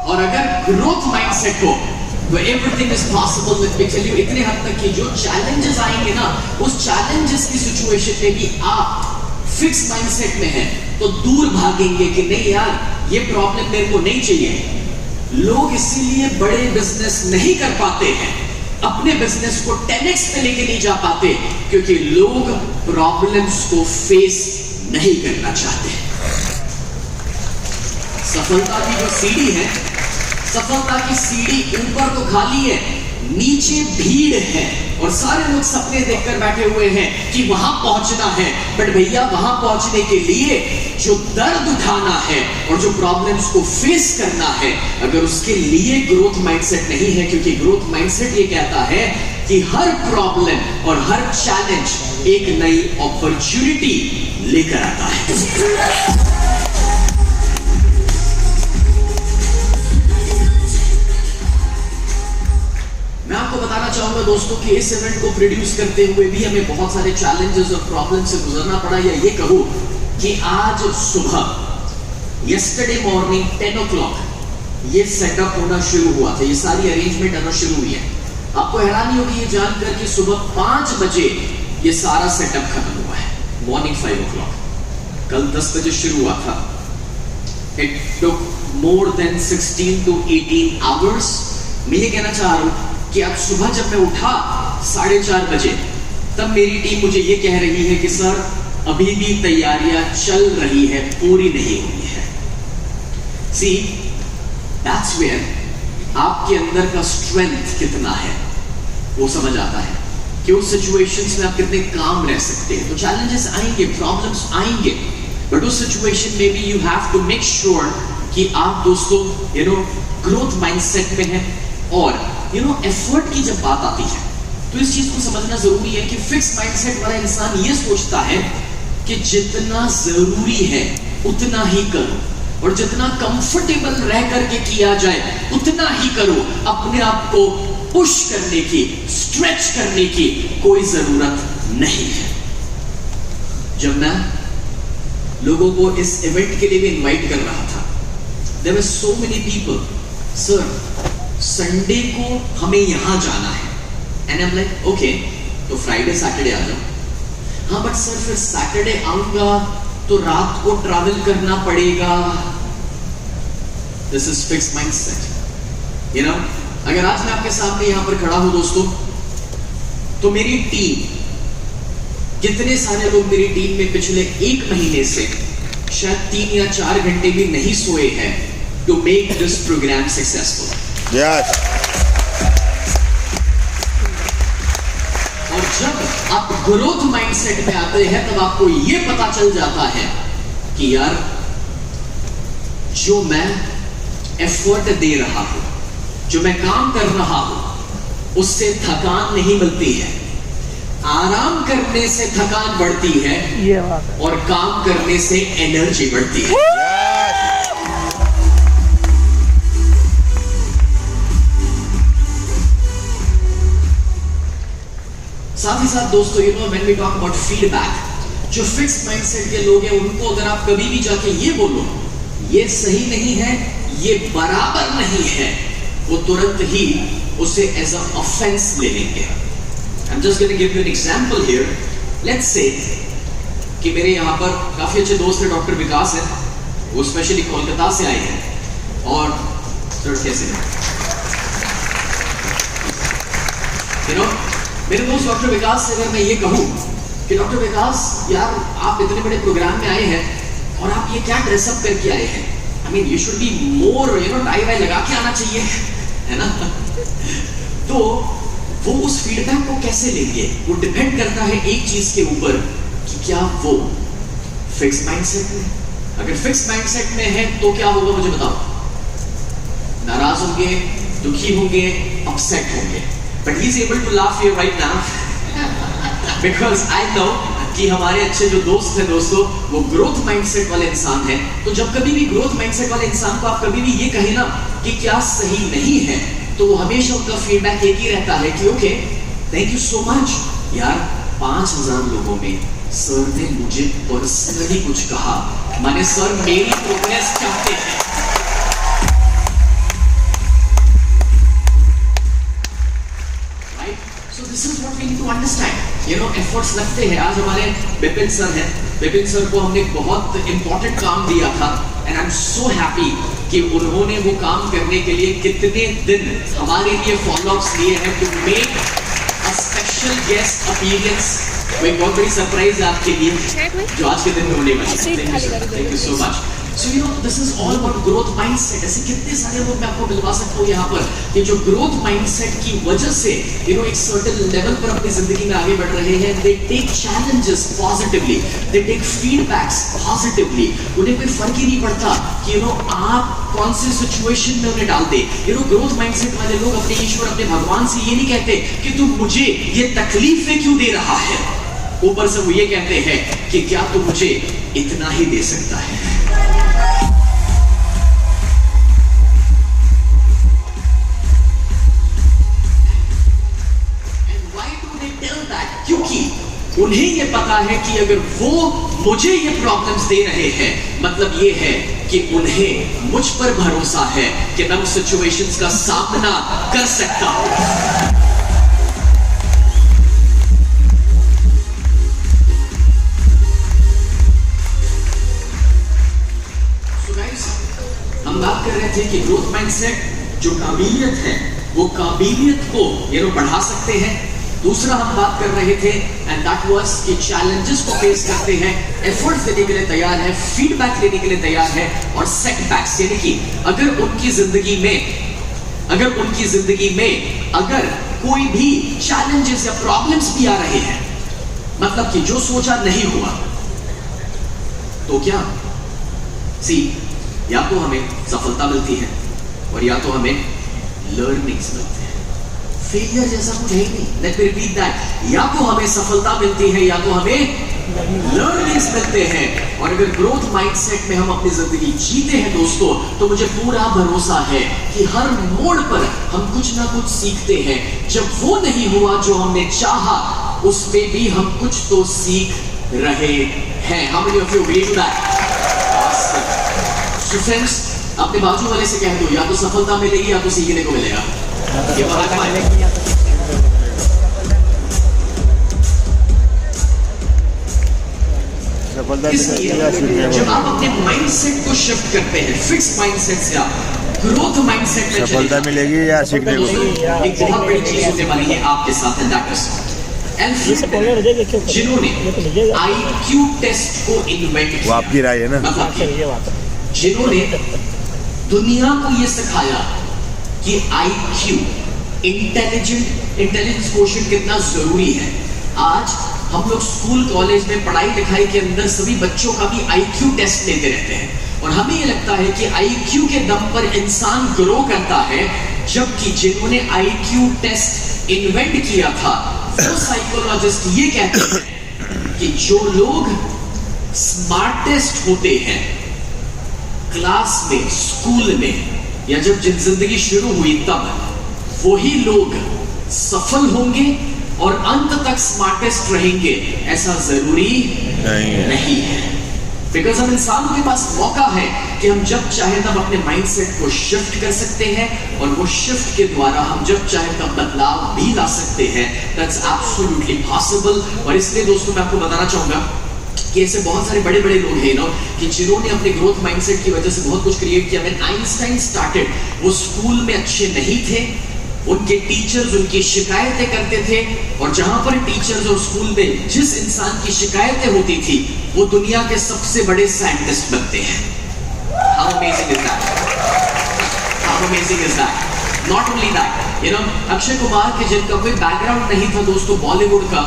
और अगर ग्रोथ माइंडसेट हो तो everything is possible. Let me tell you, इतने हद तक कि जो चैलेंजेस आएंगे ना, उस चैलेंजेस की सिचुएशन में भी आप फिक्स माइंडसेट में हैं तो दूर भागेंगे कि नहीं यार ये प्रॉब्लम मेरे को नहीं चाहिए। लोग इसीलिए बड़े बिजनेस नहीं कर पाते हैं, अपने बिजनेस को 10x पे लेके नहीं जा पाते, क्योंकि लोग प्रॉब्लम्स को फेस नहीं करना चाहते। सफलता की जो सीढ़ी है, सफलता की सीढ़ी ऊपर तो खाली है, नीचे भीड़ है, और सारे लोग सपने देखकर बैठे हुए हैं कि वहां पहुंचना है। बट भैया वहां पहुंचने के लिए जो दर्द उठाना है और जो प्रॉब्लम्स को फेस करना है, अगर उसके लिए ग्रोथ माइंडसेट नहीं है, क्योंकि ग्रोथ माइंडसेट ये कहता है कि हर प्रॉब्लम और हर चैलेंज एक नई अपॉर्चुनिटी लेकर आता है। मैं आपको बताना चाहूंगा दोस्तों कि इस इवेंट को प्रोड्यूस करते हुए भी हमें बहुत सारे चैलेंजेस और प्रॉब्लम से गुजरना पड़ा, या ये कहूं कि आज सुबह यस्टरडे मॉर्निंग 10 o'clock ये सेटअप होना शुरू हुआ था, ये सारी अरेंजमेंट आना शुरू हुई है। आपको हैरानी होगी ये जानकर कि सुबह 5 बजे ये सारा सेटअप खत्म हुआ है, मॉर्निंग 5 o'clock। कल 10 बजे शुरू हुआ था। It took more than 16 to 18 hours। मैं ये कहना चाह रहा हूं कि अब सुबह जब मैं उठा 4:30 बजे, तब मेरी टीम मुझे ये कह रही है कि सर अभी भी तैयारियां चल रही है, पूरी नहीं हुई है। सी, दैट्स वेयर आपके अंदर का स्ट्रेंथ कितना है वो समझ आता है कि उस सिचुएशंस में आप कितने काम रह सकते हैं। तो चैलेंजेस आएंगे, प्रॉब्लम्स आएंगे, बट उस सिचुएशन में भी you have to make sure कि आप दोस्तों ग्रोथ माइंडसेट में हैं। और एफर्ट की जब बात आती है तो इस चीज को समझना जरूरी है कि फिक्स माइंडसेट वाला इंसान ये सोचता है कि जितना जरूरी है उतना ही करो, और जितना कंफर्टेबल रह करके किया जाए उतना ही करो। अपने आप को पुश करने की, स्ट्रेच करने की कोई जरूरत नहीं है। जब मैं लोगों को इस इवेंट के लिए भी इनवाइट कर रहा था, there were so many people, sir Sunday को हमें यहां जाना है, and I am like okay, तो फ्राइडे सैटरडे आ जाओ। हाँ बट सर फिर सैटरडे आऊंगा तो रात को ट्रैवल करना पड़ेगा। This is fix mindset. अगर आज मैं आपके सामने यहां पर खड़ा हूं दोस्तों, तो मेरी टीम कितने सारे लोग मेरी टीम में पिछले 1 महीने से शायद 3 या 4 घंटे भी नहीं सोए हैं to make this programme successful.
Yes.
और जब आप ग्रोथ माइंडसेट में आते हैं तब आपको यह पता चल जाता है कि यार जो मैं एफर्ट दे रहा हूं, जो मैं काम कर रहा हूं, उससे थकान नहीं मिलती है। आराम करने से थकान बढ़ती है और काम करने से एनर्जी बढ़ती है। साथ ही साथ दोस्तों, you know when we talk about feedback, जो फिक्स माइंडसेट के लोग हैं उनको अगर आप कभी भी जाके ये बोलो ये सही नहीं है, ये बराबर नहीं है, वो तुरंत ही उसे एज अ ऑफेंस ले लेंगे। I'm just going to give you an example here. Let's say कि मेरे यहाँ पर काफी अच्छे दोस्त हैं, डॉक्टर विकास हैं, वो स्पेशली कोलकाता से आए हैं। और सर कैसे हैं? You know, मेरे दोस्त डॉक्टर विकास से अगर मैं ये कहूँ कि डॉक्टर विकास यार आप इतने बड़े प्रोग्राम में आए हैं और आप ये क्या ड्रेसअप करके आए हैं, I mean you should be more tie वाई लगा के आना चाहिए, है ना। तो वो उस फीडबैक को कैसे लेंगे, वो डिपेंड करता है एक चीज के ऊपर कि क्या वो फिक्स माइंडसेट में। अगर फिक्स माइंडसेट में है तो क्या होगा मुझे बताओ, नाराज होंगे, दुखी होंगे, अपसेट होंगे। But he is able to laugh here right now because I know कि हमारे अच्छे जो दोस्त हैं दोस्तों, वो ग्रोथ माइंडसेट वाले इंसान हैं। तो जब कभी भी ग्रोथ माइंडसेट वाले इंसान को आप कभी भी ये कहें ना कि क्या सही नहीं है, तो वो हमेशा उनका फीडबैक एक ही रहता है कि okay thank you so much यार, 5000 लोगों में सर ने मुझे पर्सनली कुछ कहा, माने सर मेरी प्रोग्रेस चाहते हैं। So this is what we need to understand. You know, efforts लगते हैं। आज हमारे बिपिन सर हैं, बिपिन सर को हमने एक बहुत इंपॉर्टेंट काम दिया था and I am so happy कि उन्होंने वो काम करने के लिए कितने दिन हमारे लिए फॉलोअप्स लिए हैं to make a special guest appearance. वो एक बहुत बड़ी सरप्राइज है आपके लिए जो आज के दिन में होने वाली है। Thank you so much. So you know, this is all about growth mindset. ऐसे कितने सारे लोग मैं आपको मिलवा सकता हूँ यहाँ पर कि जो growth mindset की वजह से you know एक certain level पर अपनी जिंदगी में आगे बढ़ रहे हैं। They take challenges positively, they take feedbacks positively. उन्हें कोई फर्क ही नहीं पड़ता कि you know आप कौन सी सिचुएशन में उन्हें डाल दे। You know growth mindset वाले लोग अपने ईश्वर, अपने भगवान से ये नहीं कहते कि तू मुझे ये तकलीफें क्यों दे रहा है, ऊपर से वो ये कहते हैं कि क्या तू मुझे इतना ही दे सकता है। क्योंकि उन्हें ये पता है कि अगर वो मुझे ये प्रॉब्लम्स दे रहे हैं, मतलब ये है कि उन्हें मुझ पर भरोसा है कि मैं उस सिचुएशंस का सामना कर सकता हूं। So guys, हम बात कर रहे थे कि ग्रोथ माइंडसेट जो काबिलियत है, वो काबिलियत को बढ़ा सकते हैं। दूसरा हम बात कर रहे थे एंड दैट वाज कि चैलेंजेस को फेस करते हैं, एफर्ट्स देने के लिए तैयार है, फीडबैक लेने के लिए तैयार है, और सेटबैक्स यानी कि अगर उनकी जिंदगी में अगर कोई भी चैलेंजेस या प्रॉब्लम्स भी आ रहे हैं, मतलब कि जो सोचा नहीं हुआ, तो क्या या तो हमें सफलता मिलती है और या तो हमें लर्निंग्स मिलती है। फेलियर जैसा कुछ है ही नहीं। लेट मी रिपीट दैट, या तो हमें सफलता मिलती है या तो हमें लर्निंग्स मिलते हैं। और अगर ग्रोथ माइंडसेट में हम अपनी जिंदगी जीते हैं दोस्तों, तो मुझे पूरा भरोसा है कि हर मोड़ पर हम कुछ ना कुछ सीखते हैं। जब वो नहीं हुआ जो हमने चाहा, उसमें भी हम कुछ तो सीख रहे हैं। How many of you agree to that? So friends, अपने बाजू वाले से कह दो, या तो सफलता मिलेगी या तो सीखने को मिलेगा। ये महात्मा है। इसलिए जब आप अपने माइंडसेट को शिफ्ट करते हैं, फिक्स माइंडसेट से आप ग्रोथ माइंडसेट में
सफलता मिलेगी या सीखने को मिलेगी।
एक बहुत बड़ी चीज होने वाली है आपके साथ, अल्फ्रेड जिन्होंने IQ टेस्ट को इन्वेंट
वो
किया,
आपकी राय है ना?
जिन्होंने दुनिया को ये सिखाया कि IQ इंटेलिजेंस क्वोशिएंट कितना जरूरी है। आज हम लोग स्कूल कॉलेज में पढ़ाई लिखाई के अंदर सभी बच्चों का भी IQ टेस्ट लेते रहते हैं और हमें ये लगता है कि IQ के दम पर इंसान ग्रो करता है, जबकि जिन्होंने IQ टेस्ट इन्वेंट किया था वो साइकोलॉजिस्ट ये कहते हैं कि जो लोग स्मार्टेस्ट होते हैं क्लास में, स्कूल में, या जब जिंदगी शुरू हुई तब, वही लोग सफल होंगे और अंत तक स्मार्टेस्ट रहेंगे ऐसा जरूरी नहीं है। बिकॉज हम इंसानों के पास मौका है कि हम जब चाहे तब अपने माइंडसेट को शिफ्ट कर सकते हैं और वो शिफ्ट के द्वारा हम जब चाहे तब बदलाव भी ला सकते हैं। That's absolutely possible. और इसलिए दोस्तों मैं आपको बताना चाहूंगा कि ऐसे बहुत सारे बड़े बड़े लोग हैं ना कि जिन्होंने अपने ग्रोथ माइंडसेट की वजह से बहुत कुछ क्रिएट किया। व्हेन आइंस्टाइन स्टार्टेड, वो स्कूल में अच्छे नहीं थे, उनके टीचर्स उनकी शिकायतें करते थे और जहां पर टीचर्स और स्कूल में जिस इंसान की शिकायतें होती थी वो दुनिया के सबसे बड़े साइंटिस्ट बनते हैं। How amazing is that? How amazing is that? Not only that, you know, Akshay Kumar के जिनका कोई बैकग्राउंड नहीं था दोस्तों बॉलीवुड का,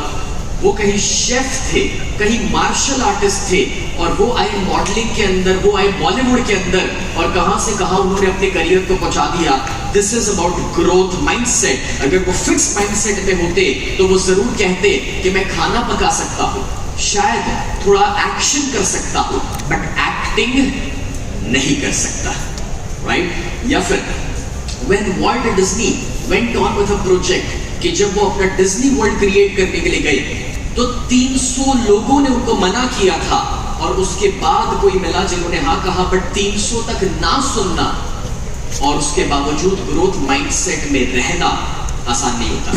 वो कहीं शेफ थे, कहीं मार्शल आर्टिस्ट थे और वो आए मॉडलिंग के अंदर, वो आए बॉलीवुड के अंदर और कहां से कहां उन्होंने अपने करियर को पहुंचा दिया। This is about growth mindset. अगर वो फिक्स माइंडसेट में होते तो वो जरूर कहते कि मैं खाना पका सकता हूं, शायद थोड़ा एक्शन कर सकता हूं, बट एक्टिंग नहीं कर सकता, राइट? या फिर when Walt Disney went on with a project कि जब वो अपना डिज्नी वर्ल्ड क्रिएट करने के लिए गए तो 300 लोगों ने उनको मना किया था और उसके बाद कोई मिला जिन्होंने हाँ कहा, बट 300 तक ना सुनना और उसके बावजूद ग्रोथ माइंडसेट में रहना आसान नहीं होता।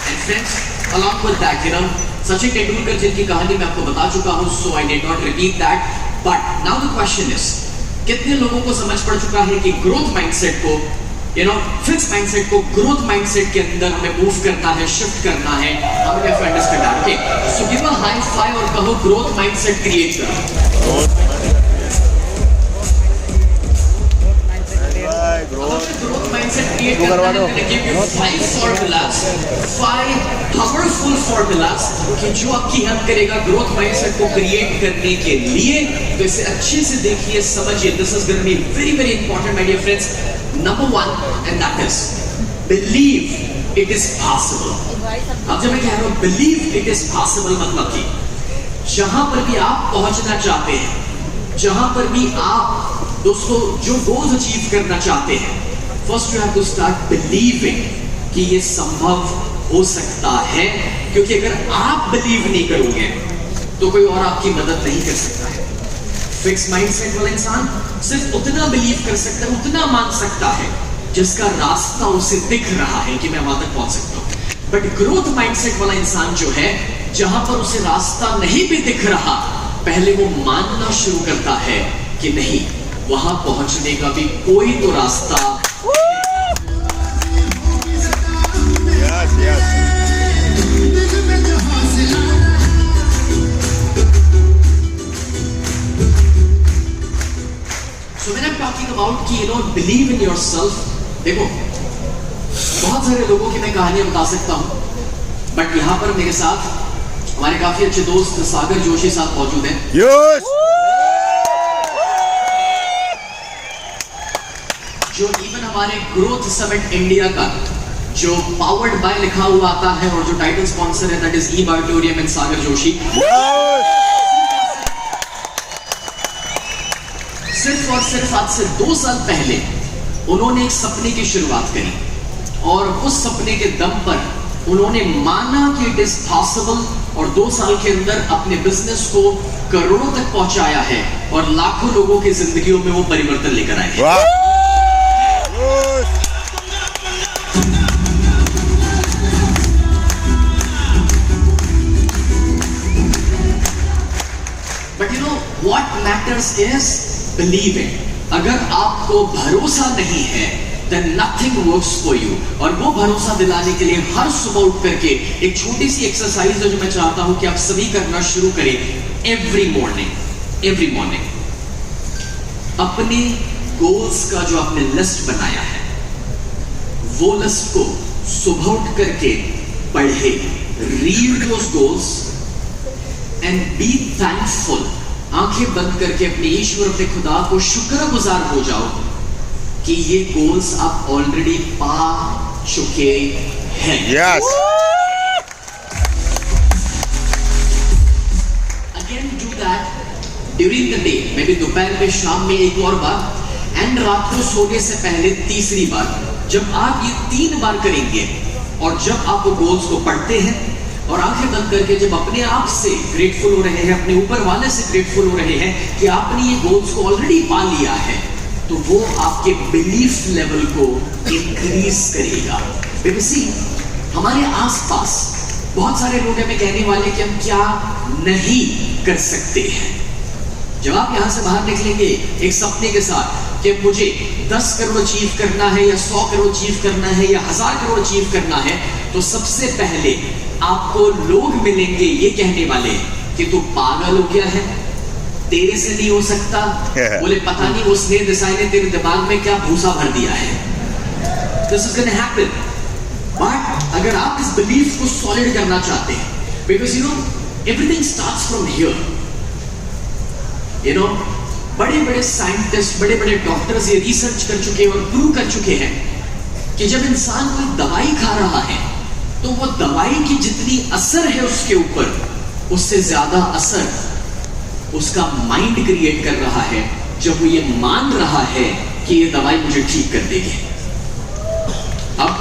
And friends, along with that, you know, Sachin Tendulkar जिनकी कहानी मैं आपको बता चुका हूं, so I did not repeat that. But now the question is, कितने लोगों को समझ पड़ चुका है कि ग्रोथ माइंडसेट को, you know, फिक्स माइंडसेट को ग्रोथ माइंडसेट के अंदर हमें मूव करना है, शिफ्ट करना है। How many of you understand that? Okay, so give a high five और कहो ग्रोथ माइंडसेट क्रिएट करो। ग्रोथ माइंडसेट क्रिएट करना है, मैंने give you 5 formulas, 5 powerful formulas कि जो आपकी हेल्प करेगा ग्रोथ माइंडसेट को क्रिएट करने के लिए। तो इसे अच्छे से देखिए, समझिए। This is going to be very very important my dear friends. Number 1, and that is believe it is possible. अब जब मैं कह रहा हूं believe it is possible, मतलब कि जहां पर भी आप पहुंचना चाहते हैं, जहां पर भी आप दोस्तों जो गोल्स अचीव करना चाहते हैं, first you have to start believing कि ये संभव हो सकता है। क्योंकि अगर आप बिलीव नहीं करोगे तो कोई और आपकी मदद नहीं कर सकता है। फिक्स माइंडसेट वाला इंसान सिर्फ उतना बिलीव कर सकता है, उतना मान सकता है जिसका रास्ता उसे दिख रहा है कि मैं वहां तक पहुंच सकता हूं। बट ग्रोथ माइंडसेट वाला इंसान जो है, जहां पर उसे रास्ता नहीं भी दिख रहा, पहले वो मानना शुरू करता है कि नहीं, वहां पहुंचने का भी कोई तो रास्ता।
Yes, yes.
So when I'm talking about कि you know believe in yourself, देखो बहुत सारे लोगों की मैं कहानियां बता सकता हूं, बट यहाँ पर मेरे साथ हमारे काफी अच्छे दोस्त सागर जोशी साहब मौजूद हैं।
Yes.
जो इवन हमारे ग्रोथ समिट इंडिया का जो पावर्ड बाय लिखा हुआ आता है और जो टाइटल स्पॉन्सर है, दैट इज ई बायोटोरियम एंड सागर जोशी। सिर्फ और सिर्फ आज से 2 साल पहले उन्होंने एक सपने की शुरुआत करी और उस सपने के दम पर उन्होंने माना कि इट इज पॉसिबल और 2 साल के अंदर अपने बिजनेस को करोड़ों तक पहुंचाया है और लाखों लोगों की जिंदगियों में वो परिवर्तन लेकर आए हैं। But you know what matters is believing. अगर आपको भरोसा नहीं है then nothing works for you. और वो भरोसा दिलाने के लिए हर सुबह उठ करके एक छोटी सी एक्सरसाइज है जो मैं चाहता हूं कि आप सभी करना शुरू करें एवरी मॉर्निंग अपने गोल्स का जो आपने लिस्ट बनाया है वो लिस्ट को सुबह उठ करके पढ़े, read those goals and be thankful. आंखें बंद करके अपने ईश्वर, अपने खुदा को शुक्रगुजार हो जाओ कि ये गोल्स आप ऑलरेडी पा चुके हैं।
Yes.
Again do that during the day, may be दोपहर में, शाम में एक और बार, एंड रात को सोने से पहले तीसरी बार। जब आप ये 3 बार करेंगे और जब आप वो गोल्स को पढ़ते हैं और आंखें बंद करके जब अपने आप से ग्रेटफुल हो रहे हैं, अपने ऊपर वाले से ग्रेटफुल हो रहे हैं कि आपने ये गोल्स को ऑलरेडी पा लिया है, तो वो आपके बिलीफ लेवल को इंक्रीज करेगा। बेबसी हमारे आसपास बहुत सारे लोग हमें कहने वाले कि हम क्या नहीं कर सकते हैं। जब आप यहां से बाहर निकलेंगे एक सपने के साथ कि मुझे 10 करोड़ अचीव करना है या 100 करोड़ अचीव करना है या 1000 करोड़ अचीव करना है, तो सबसे पहले आपको लोग मिलेंगे ये कहने वाले कि तू पागल हो गया है, तेरे से नहीं हो सकता। बोले पता नहीं वो स्नेह देसाई ने तेरे दिमाग में क्या भूसा भर दिया है। This is gonna happen. But अगर आप इस बिलीफ को सॉलिड करना चाहते हैं, because you know everything starts from here. You know, बड़े बड़े साइंटिस्ट, बड़े बड़े डॉक्टर्स ये रिसर्च कर चुके हैं और प्रूव कर चुके हैं कि जब इंसान कोई दवाई खा रहा है तो वो दवाई की जितनी असर है उसके ऊपर, उससे ज्यादा असर उसका माइंड क्रिएट कर रहा है जब वो ये मान रहा है कि ये दवाई मुझे ठीक कर देगी। अब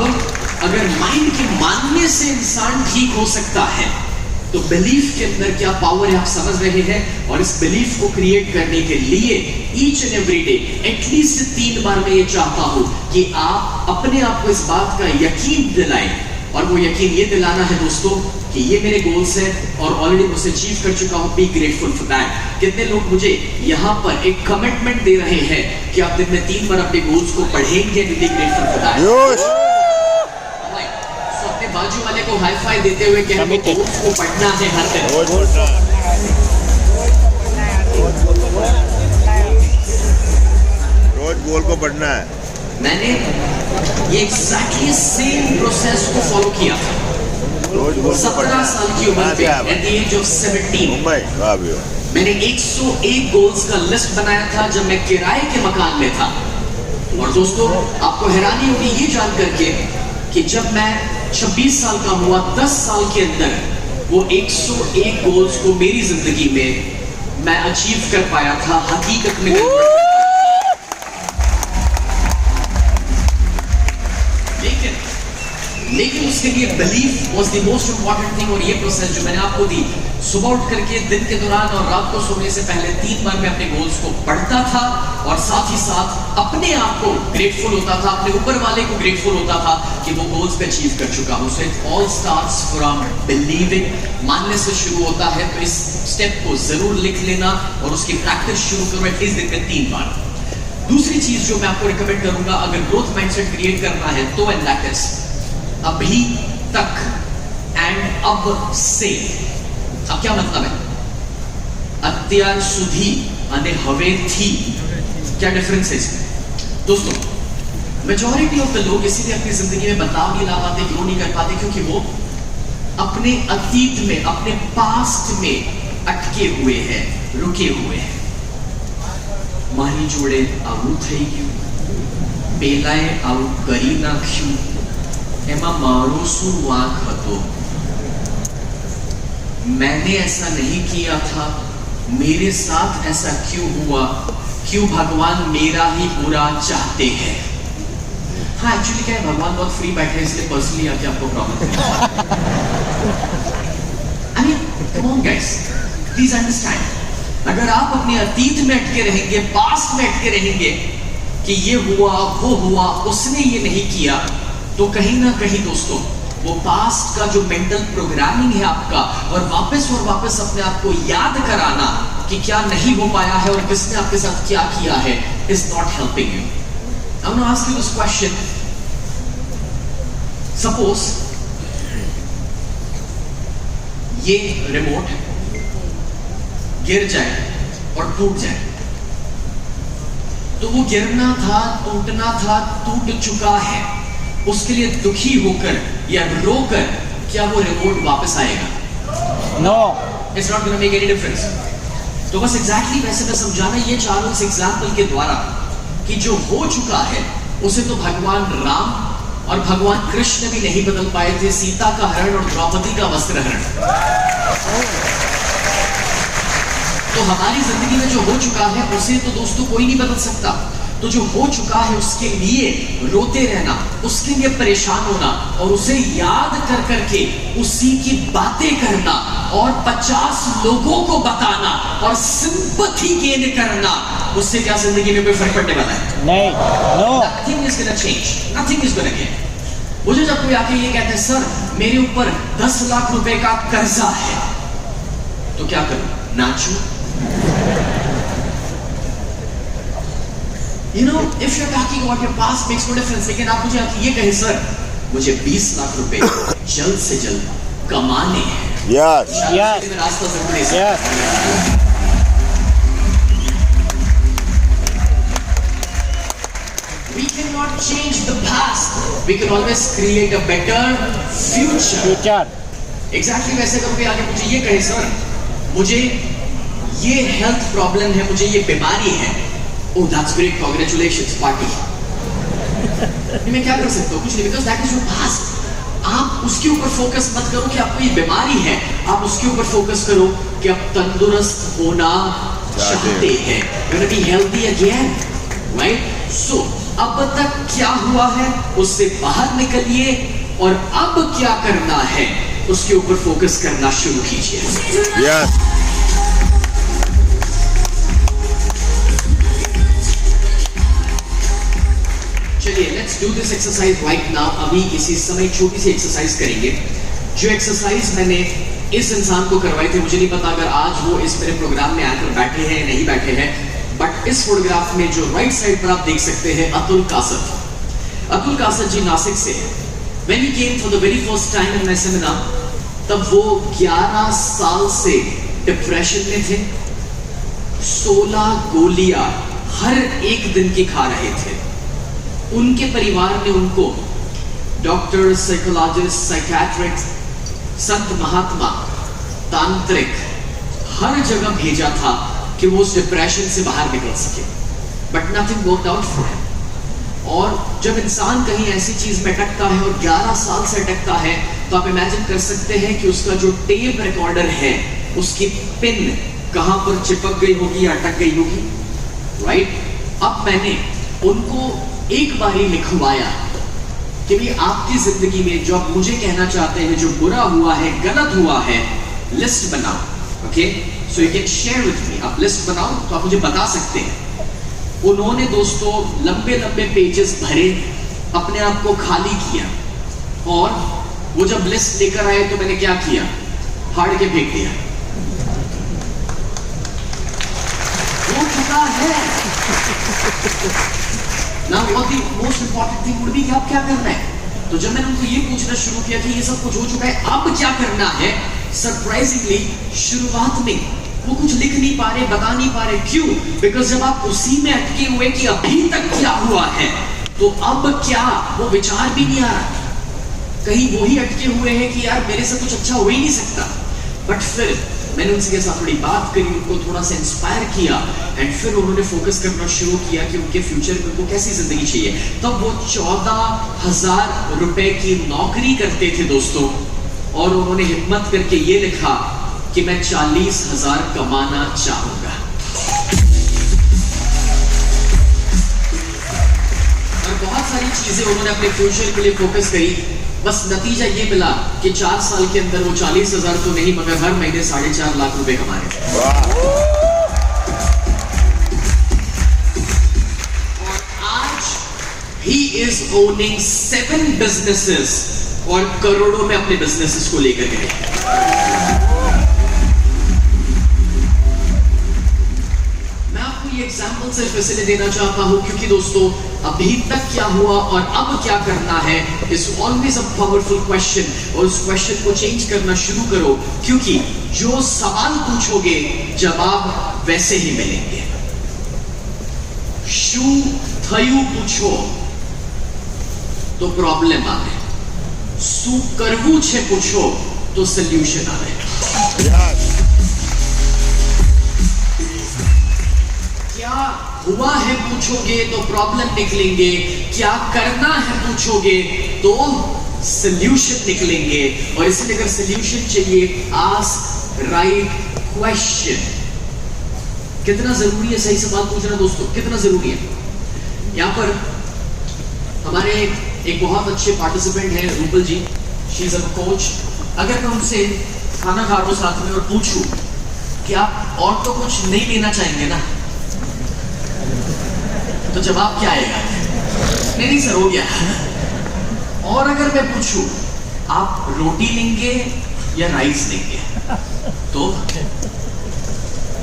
अगर माइंड के मानने से इंसान ठीक हो सकता है तो बिलीफ के अंदर क्या पावर है आप समझ रहे हैं। और इस बिलीफ को क्रिएट करने के लिए each and every day at least 3 बार मैं ये चाहता हूं कि आप अपने आप को इस बात का यकीन दिलाएं, और वो यकीन ये दिलाना है दोस्तों कि ये मेरे गोल्स हैं और ऑलरेडी मुझसे अचीव कर चुका हूं। Be grateful for that. कितने लोग मुझे यहाँ पर एक कमिटमेंट दे रहे हैं कि आप दिन में 3 बार अपने गोल्स को पढ़ेंगे, बी ग्रेटफुल फॉर दैट। अपने बाजू वाले को हाई फाई देते हुए कह रहे हैं गोल्स को पढ़ना है हर दिन।
रोज गोल को पढ़ना है।
मैंने ये एग्जैक्टली सेम प्रोसेस को फॉलो किया था। 17 साल की उम्र पे एट द एज ऑफ 17 मैंने 101 गोल्स का लिस्ट बनाया था जब मैं किराए के मकान में था। और दोस्तों आपको हैरानी होगी ये जान करके कि जब मैं 26 साल का हुआ, 10 साल के अंदर वो 101 गोल्स को मेरी जिंदगी में मैं अचीव कर पाया था, हकीकत में। लेकिन उसके लिए belief was the most important thing. और ये प्रोसेस जो मैंने आपको दी, सुबह उठ करके दिन के दौरान और रात को सोने से पहले 3 बार मैं अपने गोल्स को पढ़ता था और साथ ही साथ अपने आप को ग्रेटफुल होता था, अपने ऊपर वाले को ग्रेटफुल होता था कि वो गोल्स पे अचीव कर चुका हूं। So it all starts from believing. मानने से शुरू होता है, तो इस स्टेप को जरूर लिख लेना और उसकी प्रैक्टिस शुरू करो एटलीस्ट दिन में 3 बार। दूसरी चीज जो मैं आपको रिकमेंड करूंगा अगर ग्रोथ माइंडसेट क्रिएट करना है तो, एंड दैट इज अभी तक एंड अब से। अब क्या मतलब है? અત્યાર સુધી અને હવેથી क्या डिफरेंस है इसमें? दोस्तों मेजॉरिटी ऑफ द लोग इसीलिए अपनी जिंदगी में बदलाव नहीं ला पाते, क्यों नहीं कर पाते? क्योंकि वो अपने अतीत में, अपने पास्ट में अटके हुए हैं, रुके हुए हैं। मारी जोड़े आવું થઈ ગયું, પેલાએ આવું કરી નાખ્યું, એમાં મારો શું વાંક હતો? मैंने ऐसा नहीं किया था, मेरे साथ ऐसा क्यों हुआ? क्यों भगवान मेरा ही बुरा चाहते हैं? हाँ एक्चुअली क्या है, भगवान बहुत फ्री बैठे हैं इसलिए पर्सनली आके आपको problem I mean come on guys, please understand. अगर आप अपने अतीत में अटके रहेंगे, पास्ट में अटके रहेंगे कि ये हुआ वो हुआ, उसने ये नहीं किया, तो कहीं ना कहीं दोस्तों वो पास्ट का जो मेंटल प्रोग्रामिंग है आपका, और वापस अपने आप को याद कराना कि क्या नहीं हो पाया है और किसने आपके साथ क्या किया है, is not helping you. I'm going to ask you this question. Suppose ये रिमोट गिर जाए और टूट जाए, तो वो गिरना था, टूटना था, टूट चुका है, उसके लिए दुखी होकर या रोकर क्या वो रिमोट वापस आएगा?
No.
It's not going to make any difference. तो बस एग्जैक्टली वैसे मैं समझाना ये चाह रहा हूं इस एग्जाम्पल के द्वारा कि जो हो चुका है उसे तो भगवान राम और भगवान कृष्ण भी नहीं बदल पाए थे, सीता का हरण और द्रौपदी का वस्त्र हरण। तो हमारी जिंदगी में जो हो चुका है उसे तो दोस्तों कोई नहीं बदल सकता। तो जो हो चुका है उसके लिए रोते रहना, उसके लिए परेशान होना और उसे याद कर करके उसी की बातें करना और 50 लोगों को बताना और सिंपैथी गेन करना, उससे क्या जिंदगी में कोई फर्क पड़ने वाला है?
नहीं. No.
Nothing is gonna change. Nothing is gonna get. मुझे जब कोई आके ये कहते हैं सर मेरे ऊपर 10 लाख रुपए का कर्जा है, तो क्या करूं? नाचूं? You know, if you're talking about your past makes no difference. लेकिन आप मुझे आके ये कहें सर मुझे 20 लाख रुपए जल्द से जल्द कमाने हैं,
Yes.
Yes.
मैं रास्ता जरूर दे सकता
Yes.
We cannot change the past. We can always create a better future.
Future.
Exactly वैसे कभी आगे मुझे ये कहे सर मुझे ये हेल्थ प्रॉब्लम है, मुझे ये बीमारी है, oh that's great, congratulations, party. मैं क्या कर सकता हूँ? कुछ नहीं, because that is your past. आप उसके ऊपर फोकस मत करो कि आपको ये बीमारी है, आप उसके ऊपर फोकस करो कि आप तंदुरुस्त होना चाहते हैं। You're gonna be healthy again, right? So अब तक क्या हुआ है उससे बाहर निकलिए और अब क्या करना है उसके ऊपर फोकस करना शुरू कीजिए।
Yes.
चलिए let's do this exercise right now. अभी इसी समय छोटी सी एक्सरसाइज करेंगे। जो एक्सरसाइज मैंने इस इंसान को करवाई थी, मुझे नहीं पता अगर आज वो इस मेरे प्रोग्राम में आकर बैठे हैं या नहीं बैठे हैं, बट इस फोटोग्राफ में जो राइट साइड पर आप देख सकते हैं अतुल कासत। अतुल कासत जी नासिक से हैं। When he came for the very first time in my seminar, तब वो 11 साल से डिप्रेशन में थे। 16 गोलियां हर एक दिन की खा रहे थे। उनके परिवार ने उनको डॉक्टर, साइकोलॉजिस्ट, साइकियाट्रिस्ट, संत महात्मा, तांत्रिक हर जगह भेजा था कि वो उस डिप्रेशन से बाहर निकल सके, but nothing worked out for him. और जब इंसान कहीं ऐसी चीज में अटकता है और 11 साल से अटकता है, तो आप इमेजिन कर सकते हैं कि उसका जो टेप रिकॉर्डर है उसकी पिन कहां पर चिपक गई होगी या अटक गई होगी, राइट? अब मैंने उनको एक बार ही लिखवाया कि भी आपकी जिंदगी में जो आप मुझे कहना चाहते हैं, जो बुरा हुआ है, गलत हुआ है, लिस्ट बनाओ। Okay, so you can share with me. आप लिस्ट बनाओ तो आप मुझे बता सकते हैं। उन्होंने दोस्तों लंबे लंबे पेजेस भरे, अपने आप को खाली किया, और वो जब लिस्ट लेकर आए तो मैंने क्या किया? फाड़ के फेंक दिया। हो चुका है ना। what the most important thing would be कि आप क्या करना है? तो जब मैंने उनको ये पूछना शुरू किया कि ये सब कुछ हो चुका है, अब क्या करना है, सरप्राइजिंगली शुरुआत में वो कुछ लिख नहीं पा रहे, बता नहीं पा रहे। क्यों? बिकॉज जब आप उसी में अटके हुए कि अभी तक क्या हुआ है, तो अब क्या, वो विचार भी नहीं आ रहा। कहीं वो ही अटके हुए हैं कि यार मेरे से कुछ अच्छा हो ही नहीं सकता। बट फिर मैंने उनके साथ थोड़ी बात करी, उनको थोड़ा सा इंस्पायर किया, एंड फिर उन्होंने फोकस करना शुरू किया कि उनके फ्यूचर में उनको कैसी जिंदगी चाहिए। तब वो 14,000 रुपए की नौकरी करते थे दोस्तों, और उन्होंने हिम्मत करके ये लिखा कि मैं 40,000 कमाना चाहूंगा। और बहुत सारी चीजें उन्होंने अपने फ्यूचर के लिए फोकस करी। बस नतीजा ये मिला कि 4 साल के अंदर वो 40,000 तो नहीं, मगर हर महीने 4.5 लाख रुपए कमा रहे थे। और आज he is owning 7 businesses और करोड़ों में अपने बिजनेसेस को लेकर गए। मैं आपको ये एग्जाम्पल सिर्फ इसलिए देना चाहता हूं क्योंकि दोस्तों अभी तक क्या हुआ और अब क्या करना है is always a powerful question, और उस क्वेश्चन को चेंज करना शुरू करो, क्योंकि जो सवाल पूछोगे जवाब वैसे ही मिलेंगे। शू थयू पूछो तो प्रॉब्लम आवे, शू करवू छे पूछो तो सोल्यूशन आवे।
Yes.
क्या हुआ है पूछोगे तो प्रॉब्लम निकलेंगे, क्या करना है पूछोगे तो सॉल्यूशन निकलेंगे। और इसलिए अगर सॉल्यूशन चाहिए आस्क राइट क्वेश्चन। कितना जरूरी है सही सवाल पूछना दोस्तों, कितना जरूरी है। यहां पर हमारे एक बहुत अच्छे पार्टिसिपेंट हैं रूपल जी, शी इज अ कोच। अगर मैं उनसे खाना खा रहा हूं साथ में और पूछूं कि आप और तो कुछ नहीं लेना चाहेंगे ना, तो जवाब क्या आएगा? नहीं सर हो गया। और अगर मैं पूछूं आप रोटी लेंगे या राइस लेंगे, तो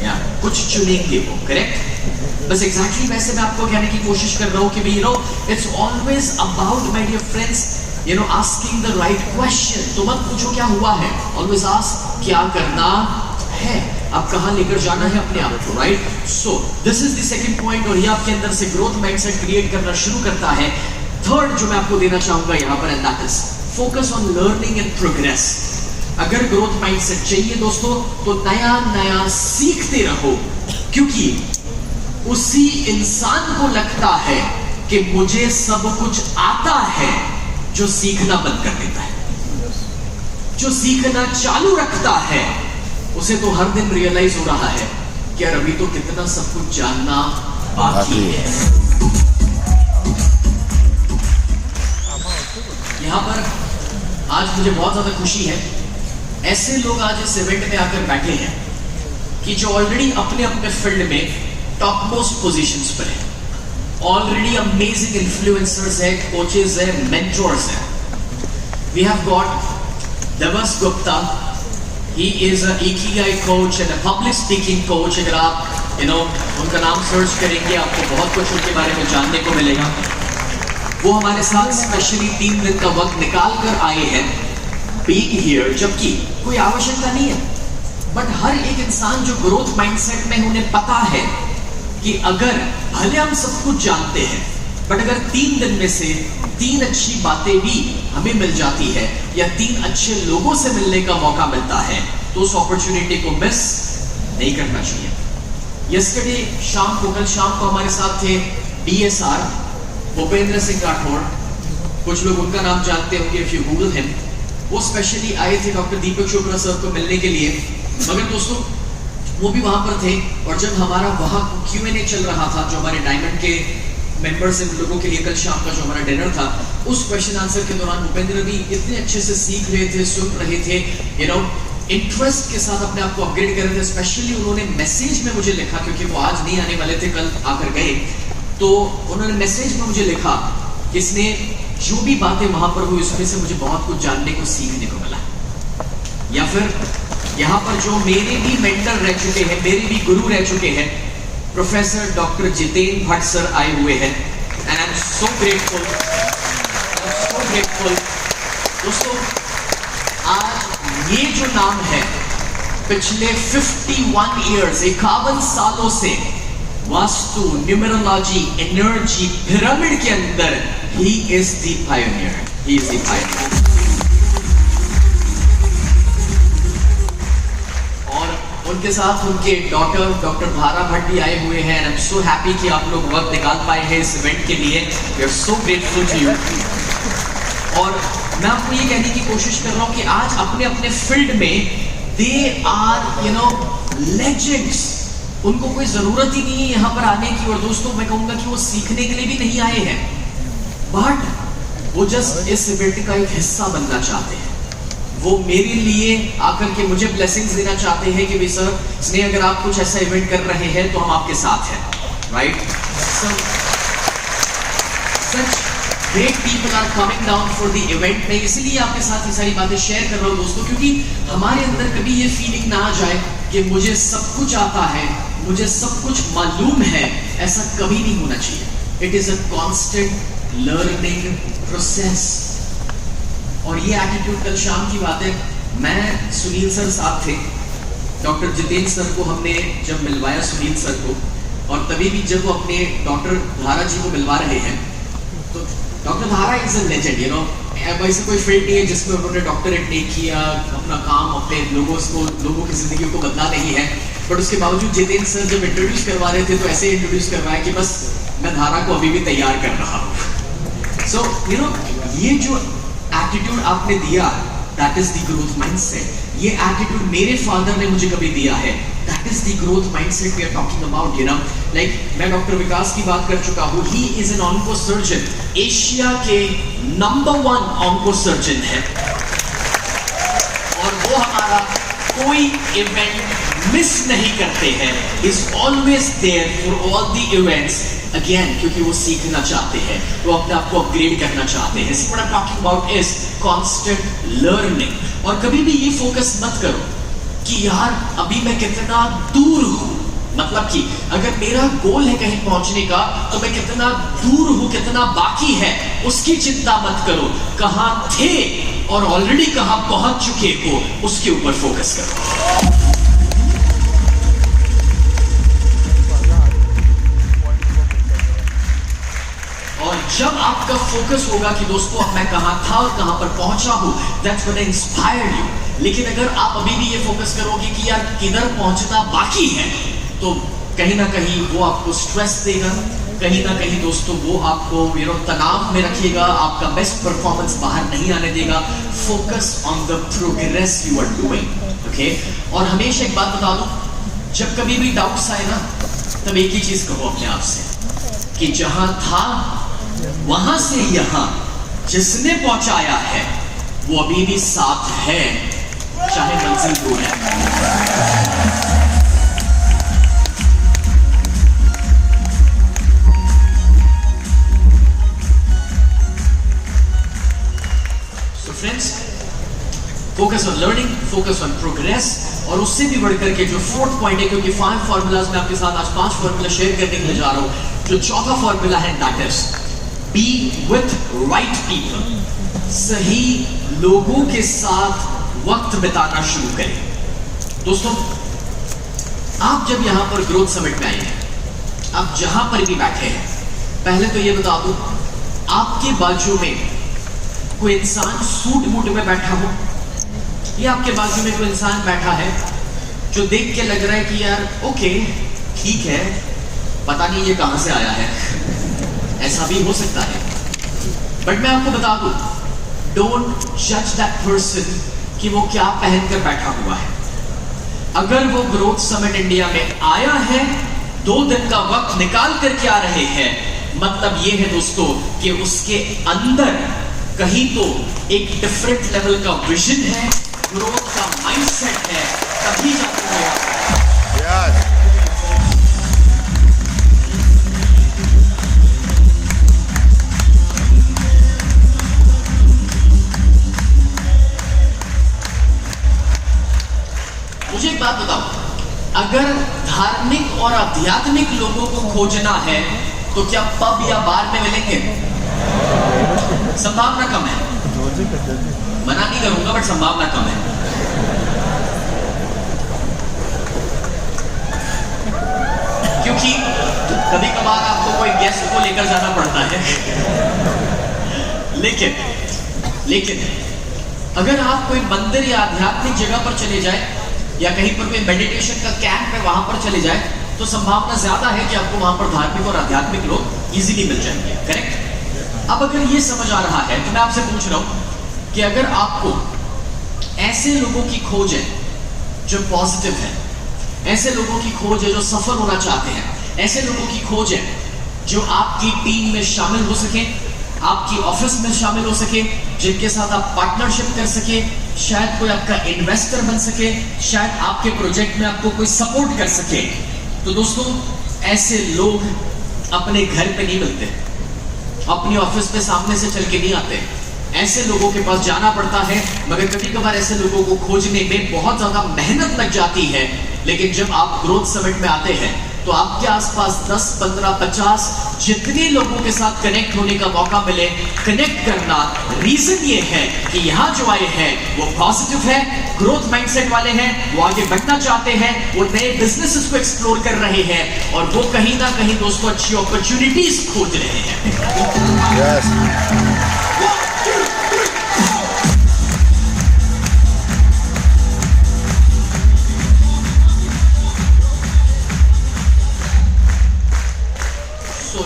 या कुछ चुनेंगे वो, करेक्ट। बस एग्जैक्टली वैसे मैं आपको कहने की कोशिश कर रहा हूं कि it's always about my dear friends asking the right question. तो मत पूछो क्या हुआ है, ऑलवेज आस्क क्या करना है, आप कहां लेकर जाना है अपने आप को, right. So this is the second point, और ये आपके अंदर से ग्रोथ माइंडसेट क्रिएट करना शुरू करता है। थर्ड जो मैं आपको देना चाहूंगा यहां पर, and that is focus on learning and progress. अगर ग्रोथ माइंडसेट चाहिए दोस्तों तो नया नया सीखते रहो, क्योंकि उसी इंसान को लगता है कि मुझे सब कुछ आता है जो सीखना बंद कर देता है। जो सीखना चालू रखता है उसे तो हर दिन रियलाइज हो रहा है कि यार अभी तो कितना सब कुछ जानना बाकी है। यहां पर आज मुझे बहुत ज्यादा खुशी है, ऐसे लोग आज इस इवेंट में आकर बैठे हैं कि जो ऑलरेडी अपने अपने फील्ड में टॉप मोस्ट पोजीशंस पर है, ऑलरेडी अमेजिंग इन्फ्लुएंसर्स है, कोचेस है, मेंटोर्स है। We have got Devas Gupta, he is a Ikigai coach and a public speaking coach। अगर आप उनका नाम सर्च करेंगे आपको बहुत कुछ उनके बारे में जानने को मिलेगा। वो हमारे साथ स्पेशली 3 दिन का वक्त निकाल कर आए हैं being here, जबकि कोई आवश्यकता नहीं है, बट हर एक इंसान जो ग्रोथ माइंडसेट में उन्हें पता है कि अगर भले हम सब कुछ जानते हैं, बट अगर 3 दिन में से 3 अच्छी बातें भी हमें मिल जाती है या 3 अच्छे लोगों से मिलने का मौका मिलता है, तो उस अपॉर्चुनिटी को मिस नहीं करना चाहिए। यस्टरडे शाम को, कल शाम को हमारे साथ थे BSR भूपेंद्र सिंह राठौड़, कुछ लोग उनका नाम जानते होंगे इफ यू गूगल हिम। वो स्पेशली आए थे डॉक्टर दीपक चोपड़ा सर को मिलने के लिए, मगर दोस्तों वो भी वहां पर थे। और जब हमारा वहां Q&A चल रहा था, जो हमारे डायमंड के मेंबर्स हैं लोगों के लिए कल शाम का जो हमारा डिनर था, उस क्वेश्चन आंसर के दौरान भूपेंद्र भी इतने अच्छे से सीख रहे थे, सुन रहे थे, इंटरेस्ट के साथ अपने आप को अपग्रेड कर रहे थे। स्पेशली उन्होंने मैसेज में मुझे लिखा, क्योंकि वो आज नहीं आने वाले थे, कल आकर गए, तो उन्होंने मैसेज में मुझे लिखा कि इसने जो भी बातें वहां पर हुई उसमें से मुझे बहुत कुछ जानने को, सीखने को मिला। या फिर यहाँ पर जो मेरे भी मेंटर रह चुके हैं, मेरे भी गुरु रह चुके हैं, professor doctor Jitendra Bhatt sir आए हुए हैं, and I am so grateful, so grateful. दोस्तों आज ये जो नाम है, पिछले 51 इयर्स 51 सालों से वास्तु, न्यूमरोलॉजी, एनर्जी, पिरामिड के अंदर he is the Pioneer, he is the Pioneer. उनके साथ उनके डॉटर डॉक्टर भारा भट्ट भी आए हुए हैं, and I am so happy कि आप लोग वक्त निकाल पाए हैं इस इवेंट के लिए। We are so grateful to you. और मैं आपको ये कहने की कोशिश कर रहा हूं कि आज अपने अपने फील्ड में दे आर लेजेंड्स। उनको कोई जरूरत ही नहीं है यहां पर आने की, और दोस्तों मैं कहूंगा कि वो सीखने के लिए भी नहीं आए हैं, बट वो जस्ट इस इवेंट का एक हिस्सा बनना चाहते हैं। वो मेरे लिए आकर के मुझे ब्लेसिंग्स देना चाहते हैं कि भाई सर स्नेह, अगर आप कुछ ऐसा इवेंट कर रहे हैं तो हम आपके साथ हैं, right. Such great people are coming down for the event. मैं इसलिए आपके साथ ये सारी बातें शेयर कर रहा हूं दोस्तों, क्योंकि हमारे अंदर कभी ये फीलिंग ना आ जाए कि मुझे सब कुछ आता है, मुझे सब कुछ मालूम है, ऐसा कभी नहीं होना चाहिए। It is a constant learning process. और ये एटीट्यूड, कल शाम की बात है, मैं सुनील सर साथ थे, डॉक्टर जितेंद्र सर को हमने जब मिलवाया, सुनील सर को, और तभी भी जब वो अपने डॉक्टर धारा जी को मिलवा रहे हैं, तो डॉक्टर धारा is a legend, you know. ऐसे कोई फील्ड नहीं है जिसमें उन्होंने डॉक्टरेट नहीं किया, अपना काम अपने लोगों की जिंदगी को बदला नहीं है, बट उसके बावजूद जितेंद्र सर जब इंट्रोड्यूस करवा रहे थे तो ऐसे इंट्रोड्यूस करवाया कि बस मैं धारा को अभी भी तैयार कर रहा हूँ। सो यू नो, ये जो एटीट्यूड आपने दिया, that is the growth mindset. ये एटीट्यूड मेरे फादर ने मुझे कभी दिया है, that is the growth mindset we are talking about, you know. Like मैं डॉक्टर विकास की बात कर चुका हूँ, he is an onco surgeon, Asia के नंबर 1 ऑन्को सर्जन है, और वो हमारा कोई इवेंट मिस नहीं करते हैं, is always there for all the events, again क्योंकि वो सीखना चाहते हैं, वो अपने आप को अपग्रेड करना चाहते हैं। See what I'm talking about is constant learning। और कभी भी ये फोकस मत करो कि यार अभी मैं कितना दूर हूं, मतलब कि अगर मेरा गोल है कहीं पहुंचने का तो मैं कितना दूर हूं, कितना बाकी है, उसकी चिंता मत करो। कहां थे और ऑलरेडी कहां पहुंच चुके हो, उसके ऊपर फोकस करो। और जब आपका फोकस होगा कि दोस्तों अब मैं कहां था और कहां पर पहुंचा हूं, दैट्स व्हाट इंस्पायर्ड यू। लेकिन अगर आप अभी भी ये फोकस करोगे कि यार किधर पहुंचना बाकी है, तो कहीं ना कहीं वो आपको स्ट्रेस देगा, कहीं ना कहीं दोस्तों वो आपको तनाव में रखेगा, आपका बेस्ट परफॉर्मेंस बाहर नहीं आने देगा। Focus on the progress you are doing, okay. और हमेशा एक बात बता दूं, जब कभी भी डाउट्स आए ना, तब एक ही चीज कहो अपने आप से कि जहां था वहां से यहां जिसने पहुंचाया है वो अभी भी साथ है, चाहे मंजिल दूर है। So friends, focus on learning, focus on progress. और उससे भी बढ़कर के जो 4th पॉइंट है, क्योंकि 5 फॉर्मूलाज में आपके साथ आज 5 फॉर्मूला शेयर करने के लिए जा रहा हूं, जो चौथा फॉर्मूला है, that is B with right people. सही लोगों के साथ वक्त बिताना शुरू करें। दोस्तों, आप जब यहां पर ग्रोथ समिट में आए हैं, आप जहां पर भी बैठे हैं, पहले तो ये बता दूं, आपके बाजू में कोई इंसान सूट बूट में बैठा हो, या आपके बाजू में कोई इंसान बैठा है जो देख के लग रहा है कि यार ओके ठीक है, पता नहीं ये कहां से आया है, ऐसा भी हो सकता है। बट मैं आपको बता दूं, डोंट जज दैट पर्सन कि वो क्या पहनकर बैठा हुआ है। अगर वो ग्रोथ समिट इंडिया में आया है, 2 दिन का वक्त निकाल करके आ रहे हैं, मतलब ये है दोस्तों कि उसके अंदर कहीं तो एक डिफरेंट लेवल का विजन है, ग्रोथ का माइंडसेट है, तभी जाते हुए मुझे एक बात बताओ, अगर धार्मिक और आध्यात्मिक लोगों को खोजना है तो क्या पब या बार में मिलेंगे? संभावना कम है, मना नहीं करूंगा बट संभावना कम है। क्योंकि कभी कभार आपको कोई गेस्ट को लेकर जाना पड़ता है। लेकिन अगर आप कोई मंदिर या आध्यात्मिक जगह पर चले जाए, या कहीं पर कोई मेडिटेशन का कैंप है वहां पर चले जाए, तो संभावना ज्यादा है कि आपको वहां पर धार्मिक और आध्यात्मिक लोग इजीली मिल जाएंगे, करेक्ट? अब अगर ये समझ आ रहा है तो मैं आपसे पूछ रहा हूं कि अगर आपको ऐसे लोगों की खोज है जो पॉजिटिव है, ऐसे लोगों की खोज है जो सफल होना चाहते हैं, ऐसे लोगों की खोज है जो आपकी टीम में शामिल हो सके, आपकी ऑफिस में शामिल हो सके, जिनके साथ आप पार्टनरशिप कर सके, शायद कोई आपका इन्वेस्टर बन सके, शायद आपके प्रोजेक्ट में आपको कोई सपोर्ट कर सके, तो दोस्तों ऐसे लोग अपने घर पे नहीं मिलते, अपनी ऑफिस पे सामने से चल के नहीं आते, ऐसे लोगों के पास जाना पड़ता है। मगर कभी कभार ऐसे लोगों को खोजने में बहुत ज्यादा मेहनत लग जाती है, लेकिन जब आप ग्रोथ समिट में आते हैं तो आपके आसपास 10, 15, 50 जितने लोगों के साथ कनेक्ट होने का मौका मिले, कनेक्ट करना। रीजन ये है कि यहाँ जो आए हैं वो पॉजिटिव है, ग्रोथ माइंडसेट वाले हैं, वो आगे बढ़ना चाहते हैं, वो नए बिजनेसेस को एक्सप्लोर कर रहे हैं और वो कहीं ना कहीं दोस्तों अच्छी अपॉर्चुनिटीज खोज रहे हैं।
Yes.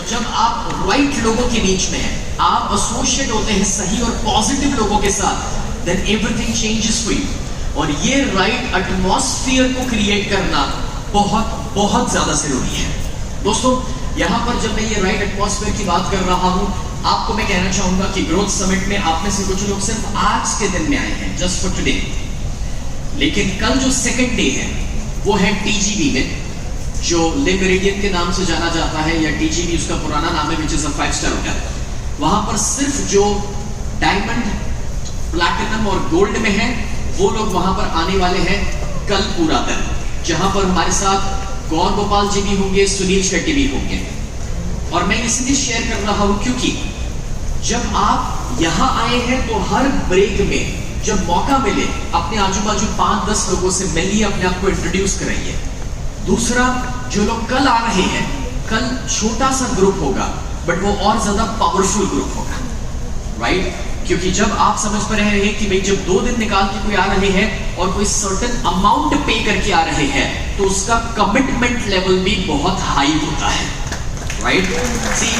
जब आप राइट लोगों के बीच में हैं, आप एसोसिएट होते हैं सही और पॉजिटिव लोगों के साथ, then everything changes for you. और ये राइट एटमॉस्फेयर को क्रिएट करना बहुत बहुत ज्यादा जरूरी है। दोस्तों यहां पर जब मैं ये राइट एटमॉस्फेयर की बात कर रहा हूं, आपको मैं कहना चाहूंगा कि ग्रोथ समिट में आप में से कुछ लोग सिर्फ आज के दिन में आए हैं, जस्ट फॉर टुडे, लेकिन कल जो सेकंड डे है वो है टीजीबी में, जो ले मेरिडियन के नाम से जाना जाता है, या टीजीबी उसका पुराना नाम है, which is a five-star hotel. वहां पर सिर्फ जो डायमंड, प्लैटिनम और गोल्ड में है वो लोग वहां पर आने वाले हैं कल पूरा दिन, जहां पर हमारे साथ गौर गोपाल जी भी होंगे, सुनील शेट्टी भी होंगे। और मैं इसलिए शेयर कर रहा हूं क्योंकि जब आप यहां आए हैं तो हर ब्रेक में जब मौका मिले अपने आजू बाजू 5-10 लोगों से मिलिए, अपने आप को इंट्रोड्यूस कराइए। दूसरा, जो लोग कल आ रहे हैं, कल छोटा सा ग्रुप होगा बट वो और ज्यादा पावरफुल ग्रुप होगा, राइट? क्योंकि जब आप समझ पा रहे हैं कि भाई जब 2 दिन निकाल के कोई आ रहे हैं और कोई सर्टेन अमाउंट पे करके आ रहे हैं तो उसका कमिटमेंट लेवल भी बहुत हाई होता है, राइट? सी,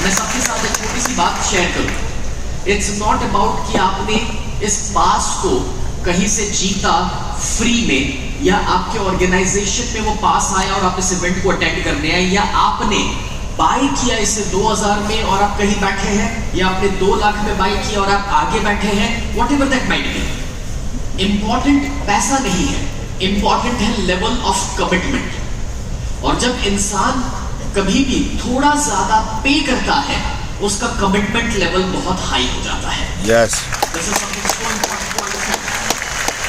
मैं सबके साथ एक छोटी सी बात शेयर करूं। इट्स नॉट अबाउट कि आपने इस पास को कहीं से जीता फ्री में, या आपके ऑर्गेनाइजेशन में वो पास आया और आप इस इवेंट को अटेंड करने आए, या आपने बाय किया इसे 2000 में और आप कहीं बैठे हैं, या आपने 2 लाख में बाय किया और आप आगे बैठे हैं, what ever that might be. Important पैसा नहीं है, इंपॉर्टेंट है लेवल ऑफ कमिटमेंट। और जब इंसान कभी भी थोड़ा ज्यादा पे करता है, उसका कमिटमेंट लेवल बहुत हाई हो जाता है।
Yes.
This is something so important to understand.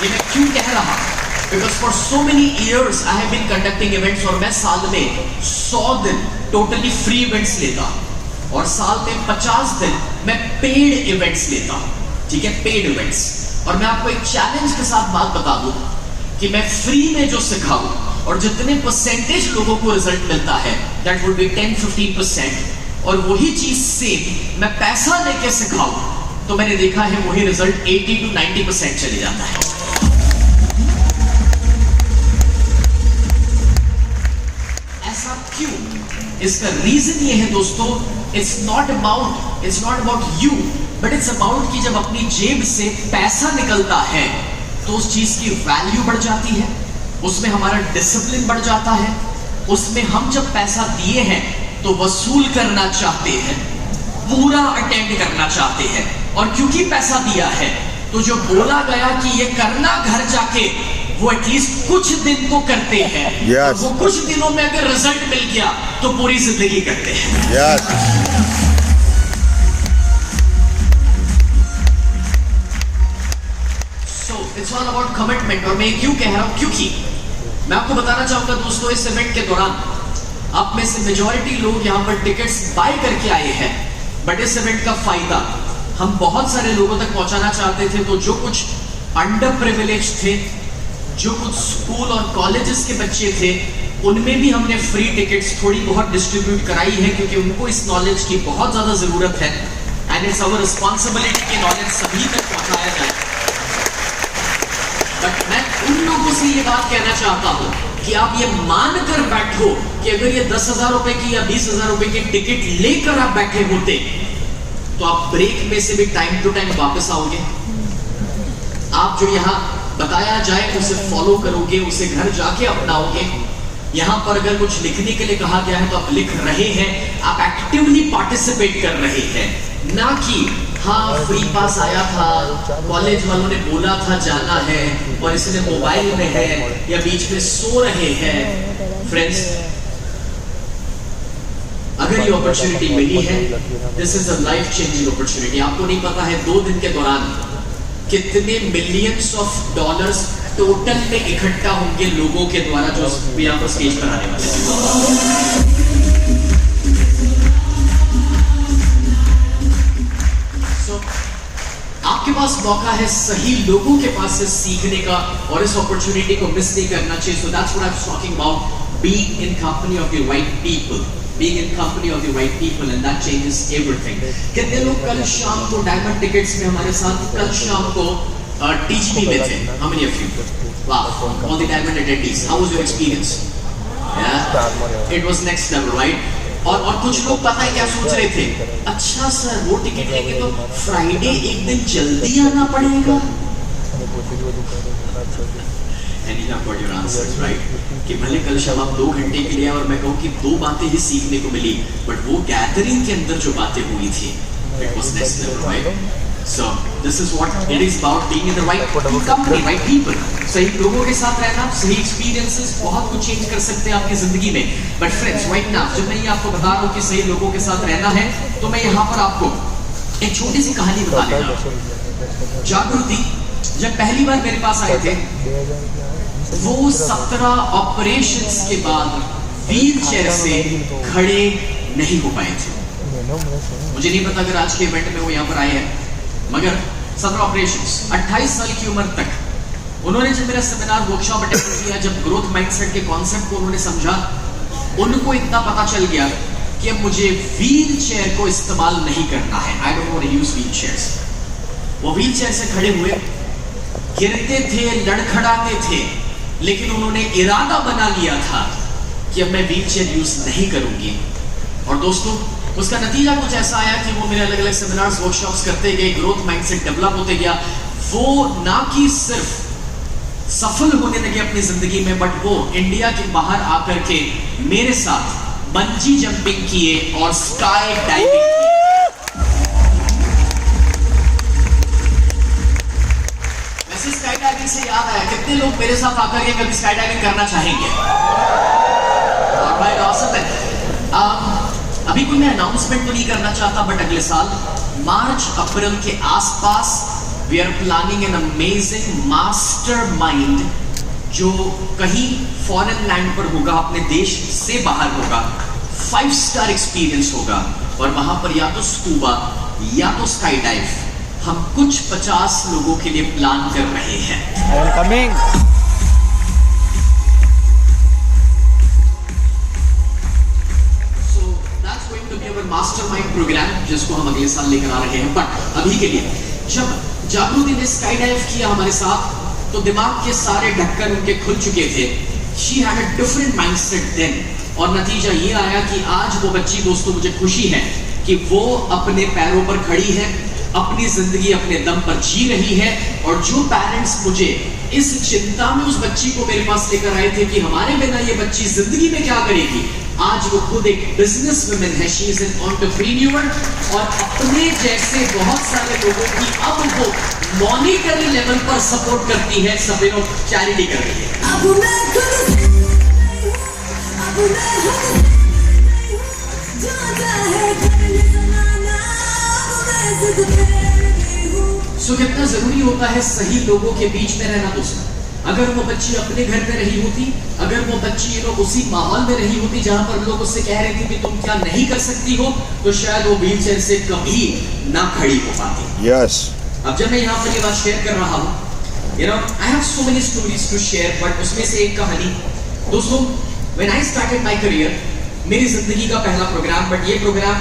ये मैं क्यों कह रहा हूं? Because for so many years I have been conducting events, और मैं साल में 100 दिन टोटली फ्री इवेंट्स लेता हूं और साल में 50 दिन मैं पेड इवेंट्स लेता हूं, ठीक है, पेड इवेंट्स। और मैं आपको एक चैलेंज के साथ बात बता दूं कि मैं फ्री में जो सिखाऊं और जितने परसेंटेज लोगों को रिजल्ट मिलता है, दैट वुड बी 10-15%, और वही चीज सेम मैं पैसा लेके सिखाऊं तो मैंने देखा है वही रिजल्ट 80-90% चले जाता है। ऐसा क्यों? इसका रीजन ये है दोस्तों, it's not about you, but it's about कि जब अपनी जेब से पैसा निकलता है तो उस चीज की वैल्यू बढ़ जाती है, उसमें हमारा डिसिप्लिन बढ़ जाता है, उसमें हम जब पैसा दिए हैं तो वसूल करना चाहते हैं, पूरा अटेंड करना चाहते हैं। और क्योंकि पैसा दिया है तो जो बोला गया कि ये करना घर जाके, वो एटलीस्ट कुछ दिन तो करते हैं।
Yes.
और वो कुछ दिनों में अगर रिजल्ट मिल गया तो पूरी जिंदगी करते हैं।
Yes.
So it's all about commitment। और मैं क्यों कह रहा हूं? क्योंकि मैं आपको बताना चाहूंगा दोस्तों, इस इवेंट के दौरान आप में से मेजॉरिटी लोग यहाँ पर टिकट्स बाय करके आए हैं, बट इस इवेंट का फायदा हम बहुत सारे लोगों तक पहुंचाना चाहते थे। तो जो कुछ अंडर प्रिविलेज थे, जो कुछ स्कूल और कॉलेजेस के बच्चे थे, उनमें भी हमने फ्री टिकट्स थोड़ी बहुत डिस्ट्रीब्यूट कराई है, क्योंकि उनको इस नॉलेज की बहुत ज्यादा जरूरत है एंड इट्स आवर रिस्पॉन्सिबिलिटी कि नॉलेज सभी तक पहुंचाया जाए। बट मैं उन लोगों से ये बात कहना चाहता हूं कि आप ये मान कर बैठो कि अगर ये 10,000 रुपए की या 20,000 रुपए की टिकट लेकर आप बैठे होते तो आप ब्रेक में से भी टाइम टू टाइम वापस आओगे। आप जो यहाँ बताया जाए उसे फॉलो करोगे, उसे घर जाके अपनाओगे। यहाँ पर अगर कुछ लिखने के लिए कहा गया है तो आप लिख रहे हैं, आप एक्टिवली पार्टिसिपेट कर रहे हैं, ना कि हाँ फ्री पास आया था, कॉलेज वालों ने बोला था जाना है और इसलिए मोबाइल में है या बीच में सो रहे हैं। फ्रेंड्स, अगर ये अपॉर्चुनिटी मिली है, this is a life changing opportunity. आपको नहीं पता है 2 दिन के दौरान कितने मिलियंस ऑफ डॉलर्स टोटल में इकट्ठा होंगे लोगों के द्वारा जो यहाँ पर स्टेज पर आने वाले हैं। आपके पास मौका है, सही लोगों के पास से सीखने का, और इस अपॉर्चुनिटी को मिस नहीं करना चाहिए। So that's what I'm talking about, being in company of the right people, being in company of the right people, and that changes everything. कितने लोग कल शाम को डायमंड टिकट्स में हमारे साथ कल शाम को TGP में थे? How many of you? Wow, all the diamond attendees. How was your experience? Yeah, it was next level, right? और कुछ लोग पता है क्या सोच रहे थे? अच्छा सर, वो टिकट लेके तो फ्राइडे एक दिन जल्दी आना पड़ेगा। And you have got your answers, right? कि भले कल शाम आप 2 घंटे के लिए, और मैं कहूँ कि 2 बातें ही सीखने को मिली, बट वो गैदरिंग के अंदर जो बातें हुई थी, it was next level, right? So this is what it is about, being in the right company, right people. सही लोगों के साथ रहना, सही experiences बहुत कुछ change कर सकते हैं आपकी जिंदगी में। But friends, right now जब मैं ये आपको बता रहा हूँ कि सही लोगों के साथ रहना है, तो मैं यहाँ पर आपको एक छोटी सी कहानी बताने जा रहा हूँ। जागृति जब पहली बार मेरे पास आए थे, वो 17 ऑपरेशंस के बाद व्हील चेयर से खड़े नहीं हो पाए थे। मुझे नहीं पता अगर आज के इवेंट में वो यहाँ पर आए हैं, मगर 17 ऑपरेशंस, 28 साल की उम्र तक उन्होंने जब मेरा सेमिनार वर्कशॉप अटेंड किया, जब ग्रोथ माइंडसेट के कॉन्सेप्ट को उन्होंने समझा, उनको इतना पता चल गया कि अब मुझे व्हील चेयर को इस्तेमाल नहीं करना है। I don't want to use wheelchairs. वो व्हील चेयर से खड़े हुए, गिरते थे, लड़खड़ाते थे, लेकिन उन्होंने इरादा बना लिया था कि अब मैं व्हील चेयर यूज नहीं करूंगी। और दोस्तों, उसका नतीजा कुछ ऐसा आया कि वो मेरे अलग अलग सेमिनार्स वर्कशॉप्स करते गए, ग्रोथ माइंडसेट डेवलप होते गया। वो ना कि सिर्फ सफल होने लगे अपनी जिंदगी में, बट वो इंडिया के बाहर आकर के मेरे साथ बंजी जंपिंग किए और स्काई डाइविंग किए। वैसे स्काई डाइविंग से याद आया, कितने लोग मेरे साथ आकर के कभी स्काई डाइविंग करना चाहेंगे? भाई awesome है। अभी कोई मैं अनाउंसमेंट तो नहीं करना चाहता, बट अगले साल मार्च अप्रैल के आसपास we are planning an amazing mastermind, जो कहीं फॉरेन लैंड पर होगा, अपने देश से बाहर होगा, 5 स्टार एक्सपीरियंस होगा, और वहां पर या तो स्कूबा या तो स्काई डाइव हम कुछ 50 लोगों के लिए प्लान कर रहे हैं। मास्टरमाइंड प्रोग्राम जिसको हम अगले साल लेकर आ रहे हैं। बट अभी के लिए, जब जागृति ने स्काई डाइव किया हमारे साथ, तो दिमाग के सारे ढक्कन उनके खुल चुके थे। She had a different mindset then, और नतीजा ये आया कि आज वो बच्ची, दोस्तों मुझे खुशी है कि वो अपने पैरों पर खड़ी है, अपनी जिंदगी अपने दम पर जी रही है। और जो पेरेंट्स मुझे इस चिंता में उस बच्ची को मेरे पास लेकर आए थे कि हमारे बिना ये बच्ची जिंदगी में क्या करेगी, आज वो खुद एक बिजनेस वुमेन है। शी इज एन एंटरप्रेन्योर, और अपने जैसे बहुत सारे लोगों की अब वो मॉनिटरी लेवल पर सपोर्ट करती है, सबको चैरिटी कर रही है। सो कितना जरूरी होता है सही लोगों के बीच में रहना दोस्तों। अगर वो बच्ची अपने घर में रही होती, अगर वो बच्ची उसी माहौल में रही होती जहां पर लोग उससे कह रहे थे कि तुम क्या नहीं कर सकती हो, तो शायद वो व्हील चेयर से कभी ना खड़ी हो पाती।
यस।
अब जब मैं यहाँ पर ये बात शेयर कर रहा हूँ, you know, I have so many stories to share, but उसमें से एक कहानी, दोस्तों, when I started my career, मेरी जिंदगी का पहला प्रोग्राम, बट ये प्रोग्राम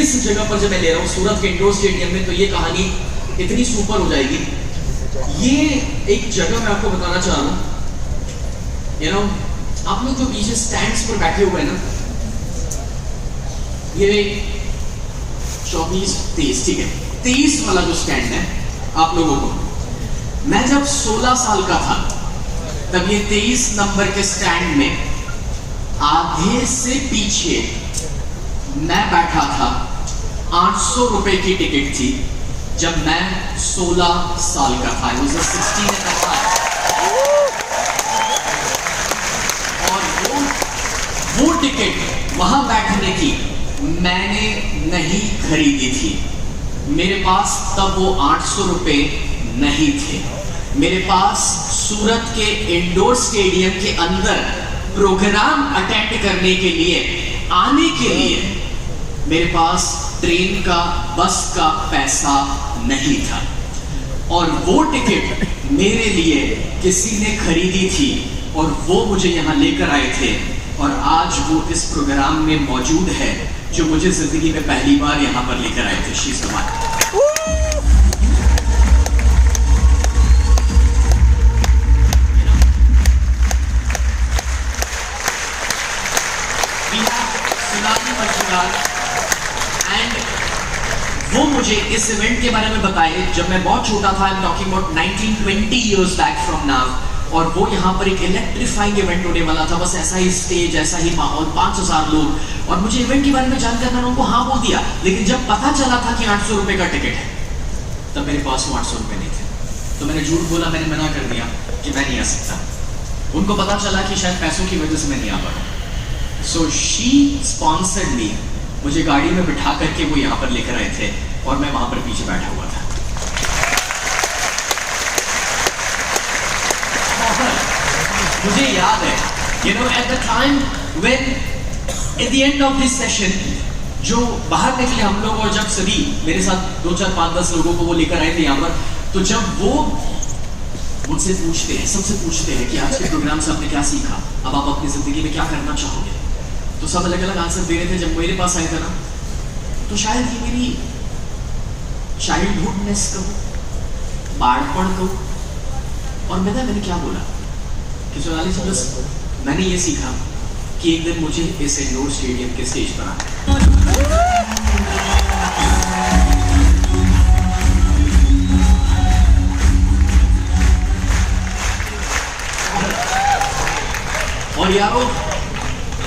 इस जगह पर जब मैं ले रहा हूँ सूरत के इंडोर स्टेडियम में, तो ये कहानी इतनी सुपर हो जाएगी। ये एक जगह मैं आपको बताना चाह रहा हूँ, you know, आप लोग जो पीछे स्टैंड्स पर बैठे हुए हैं ना, ये 24, 23, ठीक है, 23 वाला जो स्टैंड है आप लोगों को, मैं जब 16 साल का था तब ये 23 नंबर के स्टैंड में आधे से पीछे मैं बैठा था। 800 रुपए की टिकट थी जब मैं 16 साल का था। I was 16 at that time। और वो टिकट वहां बैठने की मैंने नहीं खरीदी थी, मेरे पास तब वो 800 रुपए नहीं थे। मेरे पास सूरत के इंडोर स्टेडियम के अंदर प्रोग्राम अटेंड करने के लिए आने के लिए मेरे पास ट्रेन का बस का पैसा नहीं था, और वो टिकट मेरे लिए किसी ने खरीदी थी और वो मुझे यहाँ लेकर आए थे, और आज वो इस प्रोग्राम में मौजूद है जो मुझे जिंदगी में पहली बार यहाँ पर लेकर आए थे। She is the one. And वो मुझे इस इवेंट के बारे में बताए जब मैं बहुत छोटा था। I am talking about 19-20 years back from now. और वो यहाँ पर एक इलेक्ट्रीफाइंग इवेंट होने वाला था, बस ऐसा ही स्टेज, ऐसा ही माहौल, 5000 लोग। और मुझे इवेंट के बारे में जानकर मैंने उनको हाँ बोल दिया, लेकिन जब पता चला था कि 800 रुपए का टिकट है, तब मेरे पास वो 800 रुपए नहीं थे। तो मैंने झूठ बोला, मैंने मना कर दिया कि मैं नहीं आ सकता। उनको पता चला कि शायद पैसों की वजह से मैं नहीं आ पाऊँ। सो शी स्पॉन्सर्ड मी, मुझे गाड़ी में बिठा करके वो यहाँ पर लेकर आए थे और मैं वहां पर पीछे बैठा हुआ था। मुझे याद है, you know, at the time when at the end of this session, जो बाहर निकले हम लोग और जब सभी मेरे साथ 2, 4, 5, 10 लोगों को वो लेकर आए थे यहाँ पर, तो जब वो मुझसे पूछते हैं, सबसे पूछते हैं कि आज के प्रोग्राम से आपने क्या सीखा, अब आप अपनी जिंदगी में क्या करना चाहोगे, तो सब अलग अलग आंसर दे रहे थे। जब मेरे पास आए थे ना, तो शायद ये मेरी चाइल्डहुडनेस कहूँ, बाढ़पण कहूँ, और मैंने क्या बोला कि सोनाली जी, बस मैंने ये सीखा कि एक दिन मुझे इस इंडोर स्टेडियम के स्टेज पर आना है। और यारों,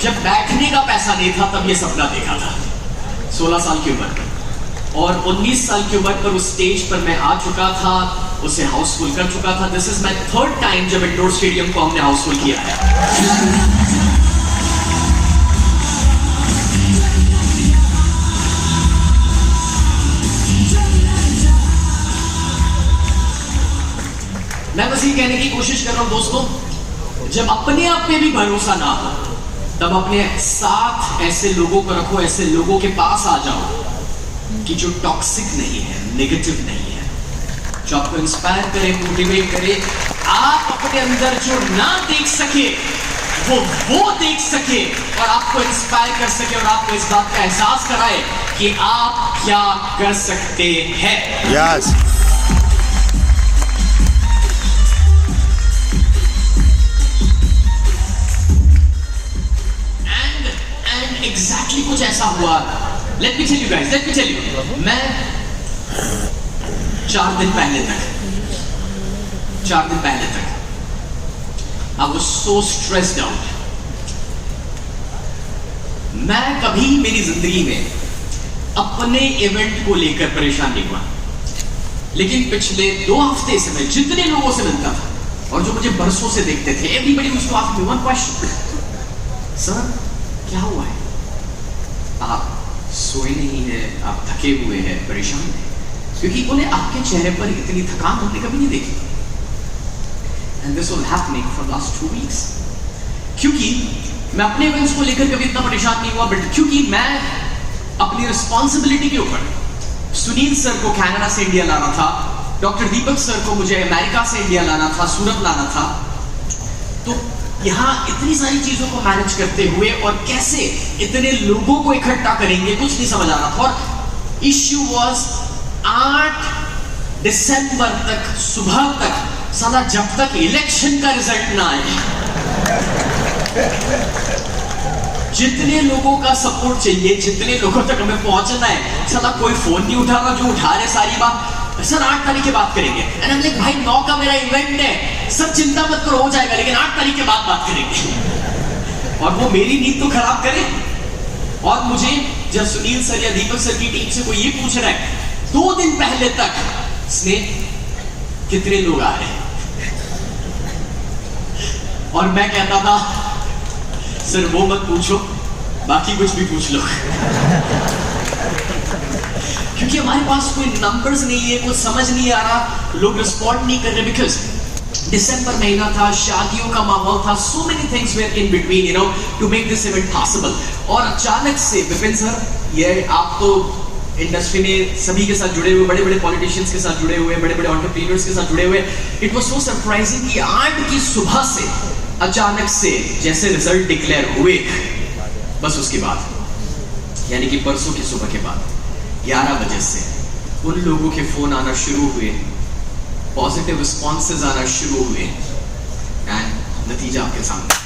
जब बैठने का पैसा नहीं था तब ये सपना देखा था। 16 साल की उम्र पर और 19 साल की उम्र पर उस स्टेज पर मैं आ चुका था, उसे हाउसफुल कर चुका था। This is my 3rd time जब इंडोर स्टेडियम को हमने हाउसफुल किया है। मैं बस ये कहने की कोशिश कर रहा हूं दोस्तों, जब अपने आप पे भी भरोसा ना हो, तब अपने साथ ऐसे लोगों को रखो, ऐसे लोगों के पास आ जाओ कि जो टॉक्सिक नहीं है, नेगेटिव नहीं है, जो आपको इंस्पायर करे, मोटिवेट करे, आप अपने अंदर जो ना देख सके वो देख सके और आपको इंस्पायर कर सके और आपको इस बात का एहसास कराए कि आप क्या कर सकते हैं।
यस।
एग्जैक्टली कुछ ऐसा हुआ। Let me tell you guys, let me tell you, मैं 4 दिन पहले तक I was so stressed out। मैं कभी मेरी जिंदगी में अपने इवेंट को लेकर परेशान नहीं हुआ, लेकिन पिछले 2 हफ्ते से मैं जितने लोगों से मिलता था और जो मुझे बरसों से देखते थे, everybody used to ask me one question, sir क्या हुआ है, आप सोए नहीं है, आप थके हुए हैं, परेशान हैं, क्योंकि उन्हें आपके चेहरे पर इतनी थकान हमने कभी नहीं देखी। And this was happening for the last 2 weeks। क्योंकि मैं अपने इवेंट्स को लेकर कभी इतना परेशान नहीं हुआ, बट क्योंकि मैं अपनी रिस्पॉन्सिबिलिटी के ऊपर सुनील सर को कनाडा से इंडिया लाना था, डॉक्टर दीपक सर को मुझे अमेरिका से इंडिया लाना था, सूरत लाना था, तो यहाँ इतनी सारी चीजों को मैनेज करते हुए और कैसे इतने लोगों को इकट्ठा करेंगे कुछ नहीं समझ आ रहा था। और इश्यू वाज 8 दिसंबर तक सुबह तक, साला जब तक इलेक्शन का रिजल्ट ना आए, जितने लोगों का सपोर्ट चाहिए, जितने लोगों तक हमें पहुंचना है, साला कोई फोन नहीं उठा रहा, जो उठा रहे सारी बात, सर 8 तारीख के बाद करेंगे। भाई 9 का मेरा इवेंट है, सर चिंता मत करो हो जाएगा, लेकिन 8 तारीख के बाद बात करेंगे। और वो मेरी नींद तो खराब करे। और मुझे जब सुनील सर या दीपक सर की टीम से कोई ये पूछ रहा है 2 दिन पहले तक, स्नेह कितने लोग आ रहे हैं, और मैं कहता था सर वो मत पूछो, बाकी कुछ भी पूछ लो। क्योंकि हमारे पास कोई नंबर्स नहीं है, कुछ समझ नहीं आ रहा, लोग रिस्पॉन्ड नहीं कर रहे, बिकॉज दिसंबर महीना था, शादियों का माहौल था, so many things were in between, you know, to make this event possible. और अचानक से विपिन सर, ये आप तो इंडस्ट्री में सभी के साथ जुड़े हुए, बड़े बड़े पॉलिटिशियंस के साथ जुड़े हुए, बड़े बड़े एंटरप्रेन्योर्स के साथ जुड़े हुए, इट वाज सो सरप्राइजिंग कि 8 की सुबह से अचानक से जैसे रिजल्ट डिक्लेयर हुए, बस उसके बाद यानी कि परसों की सुबह के बाद 11 बजे से उन लोगों के फोन आना शुरू हुए, पॉजिटिव रिस्पॉन्सेज आना शुरू हुए, एंड नतीजा आपके सामने।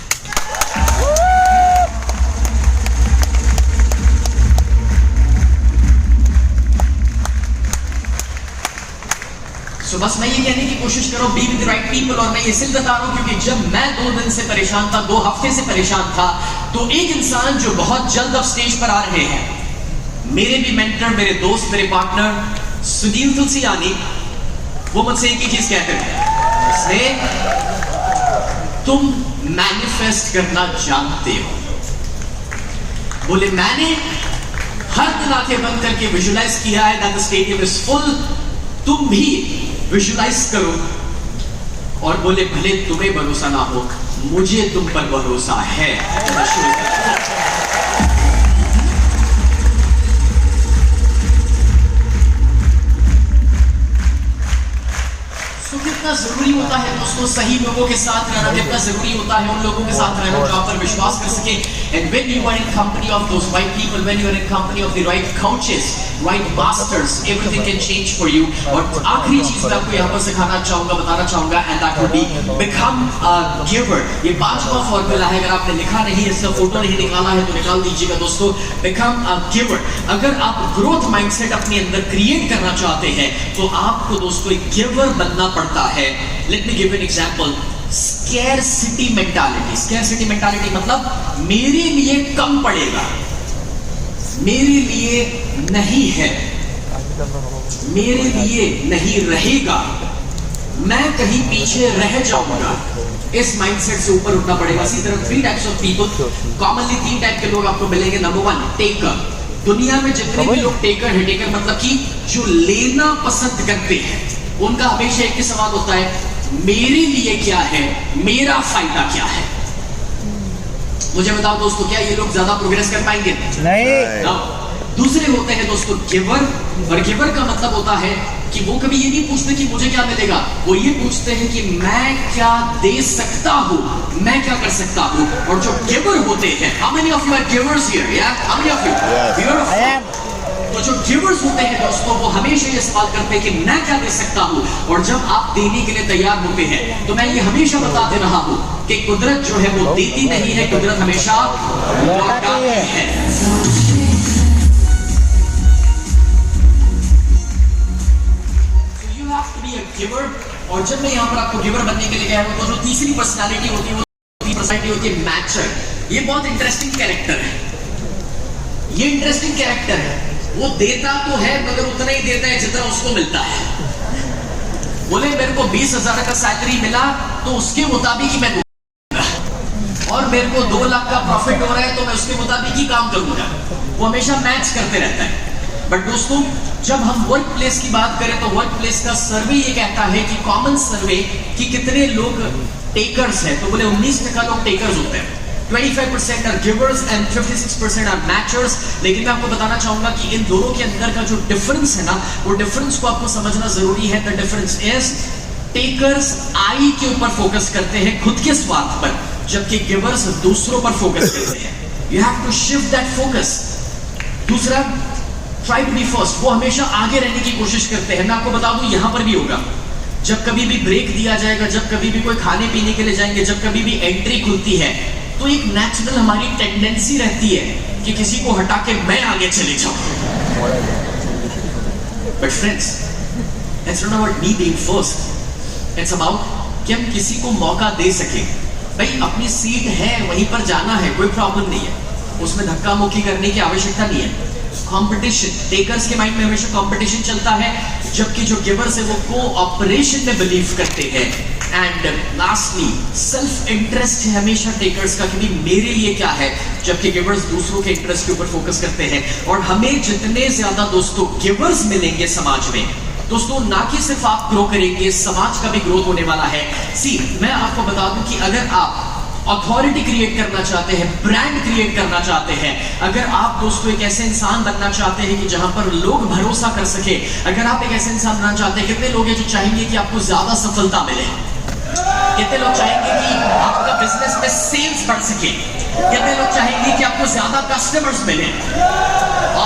So, बस मैं ये कहने की कोशिश कर रहा हूँ, be with the right people. और मैं इसलिए बता रहा हूँ क्योंकि जब मैं 2 दिन से परेशान था, 2 हफ्ते से परेशान था, तो एक इंसान जो बहुत जल्द अब स्टेज पर आ रहे हैं, मेरे भी मेंटर, मेरे दोस्त, मेरे पार्टनर सुनील तुलसियानी, वो मुझसे एक ही चीज कहते हैं, तुम मैनिफेस्ट करना जानते हो। बोले मैंने हर दिन आंखें बंद करके विजुलाइज किया है that the stadium is full, तुम भी विजुलाइज करो। और बोले भले तुम्हें भरोसा ना हो, मुझे तुम पर भरोसा है। तो कितना जरूरी होता है दोस्तों सही लोगों के साथ रहना, कितना जरूरी होता है उन लोगों के साथ रहना जो आप पर विश्वास कर सके। And when you are in company of those right people, when you are in company of the right coaches, right masters, everything can change for you. और आखिरी चीज मैं आपको यहाँ पर सिखाना चाहूंगा, बताना चाहूंगा, and that would be become a giver. ये 5वां फॉर्मूला है, अगर आपने लिखा नहीं, इसका फोटो नहीं निकाला है तो निकाल दीजिएगा दोस्तों। Become a giver. अगर आप ग्रोथ माइंडसेट अपने अंदर क्रिएट करना चाहते हैं तो आपको दोस्तों एक गिवर बनना पड़ता है। Let me give an example, scarcity mentality. Scarcity mentality मतलब मेरे लिए कम पड़ेगा, मेरे लिए नहीं है, मेरे लिए नहीं रहेगा, मैं कहीं पीछे रह जाऊंगा। इस माइंडसेट से ऊपर उठना पड़ेगा। इसी तरह 3 types of people, commonly 3 type के लोग आपको मिलेंगे। Number 1 taker. दुनिया में जितने भी लोग टेकर है, टेकर मतलब कि जो लेना पसंद करते हैं, उनका हमेशा एक ही सवाल होता है, मेरे लिए क्या है, मेरा फायदा क्या है। मुझे बताओ दोस्तों, क्या ये लोग ज्यादा प्रोग्रेस कर पाएंगे?
नहीं।
दूसरे होते हैं दोस्तों गिवर। और गिवर का मतलब होता है कि वो कभी ये नहीं पूछते कि मुझे क्या मिलेगा, वो ये पूछते हैं कि मैं क्या दे सकता हूँ, मैं क्या कर सकता हूँ। और जो गिवर होते हैं, how many of you are givers here? Yeah, how many of you? Beautiful. तो जो गिवर्स होते हैं दोस्तों, वो हमेशा ये सवाल करते हैं कि मैं क्या दे सकता हूँ। और जब आप देने के लिए तैयार होते हैं, तो मैं ये हमेशा बताते रहा हूँ कि कुदरत जो है वो देती नहीं है, कुदरत हमेशा लौटाती है। So you have to be a giver। और जब मैं यहाँ पर आपको गिवर बनने के लिए कह रहा हूँ, तो जो तीसरी पर्सनालिटी होती है, वो पर्सनालिटी होती है मैचर। ये बहुत इंटरेस्टिंग कैरेक्टर है। ये इंटरेस्टिंग कैरेक्टर है, वो देता तो है मगर उतना ही देता है जितना उसको मिलता है। बोले मेरे को 20,000 का सैलरी मिला तो उसके मुताबिक ही मैं दूंगा, और मेरे को 2 लाख का प्रॉफिट हो रहा है तो मैं उसके मुताबिक ही काम करूंगा। वो हमेशा मैच करते रहता है। बट दोस्तों, जब हम वर्क प्लेस की बात करें तो वर्क प्लेस का सर्वे ये कहता है कि कॉमन सर्वे कि कितने लोग टेकर्स हैं, तो बोले 19% लोग टेकर्स होते हैं, 25% are givers and 56% are matchers। लेकिन मैं आपको बताना चाहूंगा कि इन दोनों के अंदर का जो डिफरेंस है ना, वो डिफरेंस को आपको समझना जरूरी है। द डिफरेंस इज टेकर्स आई के ऊपर फोकस करते हैं, खुद के स्वार्थ पर, जबकि गिवर्स दूसरों पर फोकस करते हैं। You have to shift that focus. दूसरा, ट्राई टू बी फर्स्ट। वो हमेशा आगे रहने की कोशिश करते हैं। मैं आपको बता दूं, यहां पर भी होगा। जब कभी भी ब्रेक दिया जाएगा, जब कभी भी कोई खाने पीने के लिए जाएंगे, जब कभी भी एंट्री खुलती है, तो एक नेचुरल हमारी टेंडेंसी रहती है कि किसी को हटा के मैं आगे चले जाऊं। But friends, it's not about me being first, it's about कि हम किसी को मौका दे सके। भाई अपनी सीट है, वहीं पर जाना है, कोई प्रॉब्लम नहीं है, उसमें धक्का मुक्की करने की आवश्यकता नहीं है। कंपटीशन, टेकर्स के माइंड में हमेशा कंपटीशन चलता है, जबकि जो गिवर्स है वो कोऑपरेशन में बिलीव करते हैं। एंड लास्टली, सेल्फ इंटरेस्ट है हमेशा टेकर्स का, कि मेरे लिए क्या है, जबकि गिवर्स दूसरों के इंटरेस्ट के ऊपर फोकस करते हैं। और हमें जितने ज्यादा दोस्तों गिवर्स मिलेंगे समाज में, दोस्तों ना कि सिर्फ आप ग्रो करेंगे, समाज का भी ग्रोथ होने वाला है। सी, मैं आपको बता दूं कि अगर आप अथॉरिटी क्रिएट करना चाहते हैं, ब्रांड क्रिएट करना चाहते हैं, अगर आप दोस्तों एक ऐसे इंसान बनना चाहते हैं कि जहां पर लोग भरोसा कर सके, अगर आप एक ऐसे इंसान बनना चाहते हैं, कितने लोग हैं जो चाहेंगे कि आपको ज्यादा सफलता मिले? कितने लोग चाहेंगे कि आपका बिजनेस में सेल्स बढ़ सके? कितने लोग चाहेंगे कि आपको ज्यादा कस्टमर्स मिले?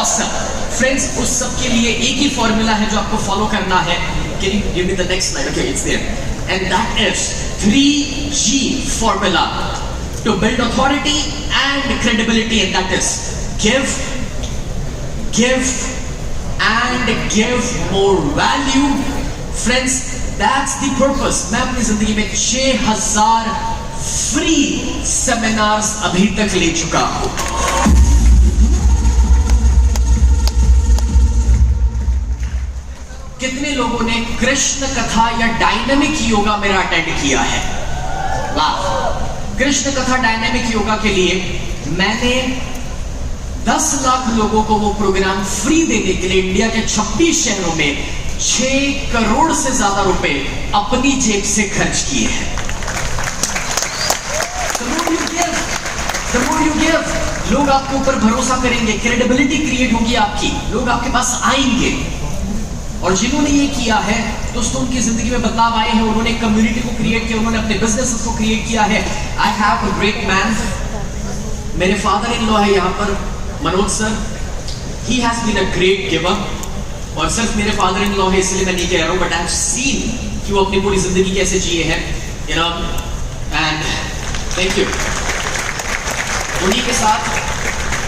ऑसम फ्रेंड्स, उस सब के लिए एक ही फॉर्मूला है जो आपको फॉलो करना है। Can you give me the next slide? Okay, it's there, and that is 3G formula to build authority and credibility, and that is give, give and give more value. Friends, that's the purpose. मैं अपनी जिंदगी में 6000 फ्री सेमिनार्स अभी तक ले चुका हूं। कितने लोगों ने कृष्ण कथा या डायनामिक योगा मेरा अटेंड किया है? वाह! कृष्ण कथा डायनामिक योगा के लिए मैंने 10 लाख लोगों को वो प्रोग्राम फ्री देने के लिए इंडिया के 26 शहरों में 6 करोड़ से ज्यादा रुपए अपनी जेब से खर्च किए हैं। The more you give, लोग आपके ऊपर भरोसा करेंगे, क्रेडिबिलिटी क्रिएट होगी आपकी, लोग आपके पास आएंगे। और जिन्होंने ये किया है दोस्तों, उनकी जिंदगी में बदलाव आए हैं, उन्होंने कम्युनिटी को क्रिएट किया, उन्होंने अपने बिजनेस को क्रिएट किया है। I have a great man, मेरे फादर इन लॉ है यहाँ पर, Manoj sir. He has been a great giver, और सिर्फ मेरे फादर इन लॉ है इसलिए मैं नहीं कह रहा हूँ, बट आई हैव सीन कि वो अपनी पूरी जिंदगी कैसे जिए हैं, you know, and thank you. उन्हीं के साथ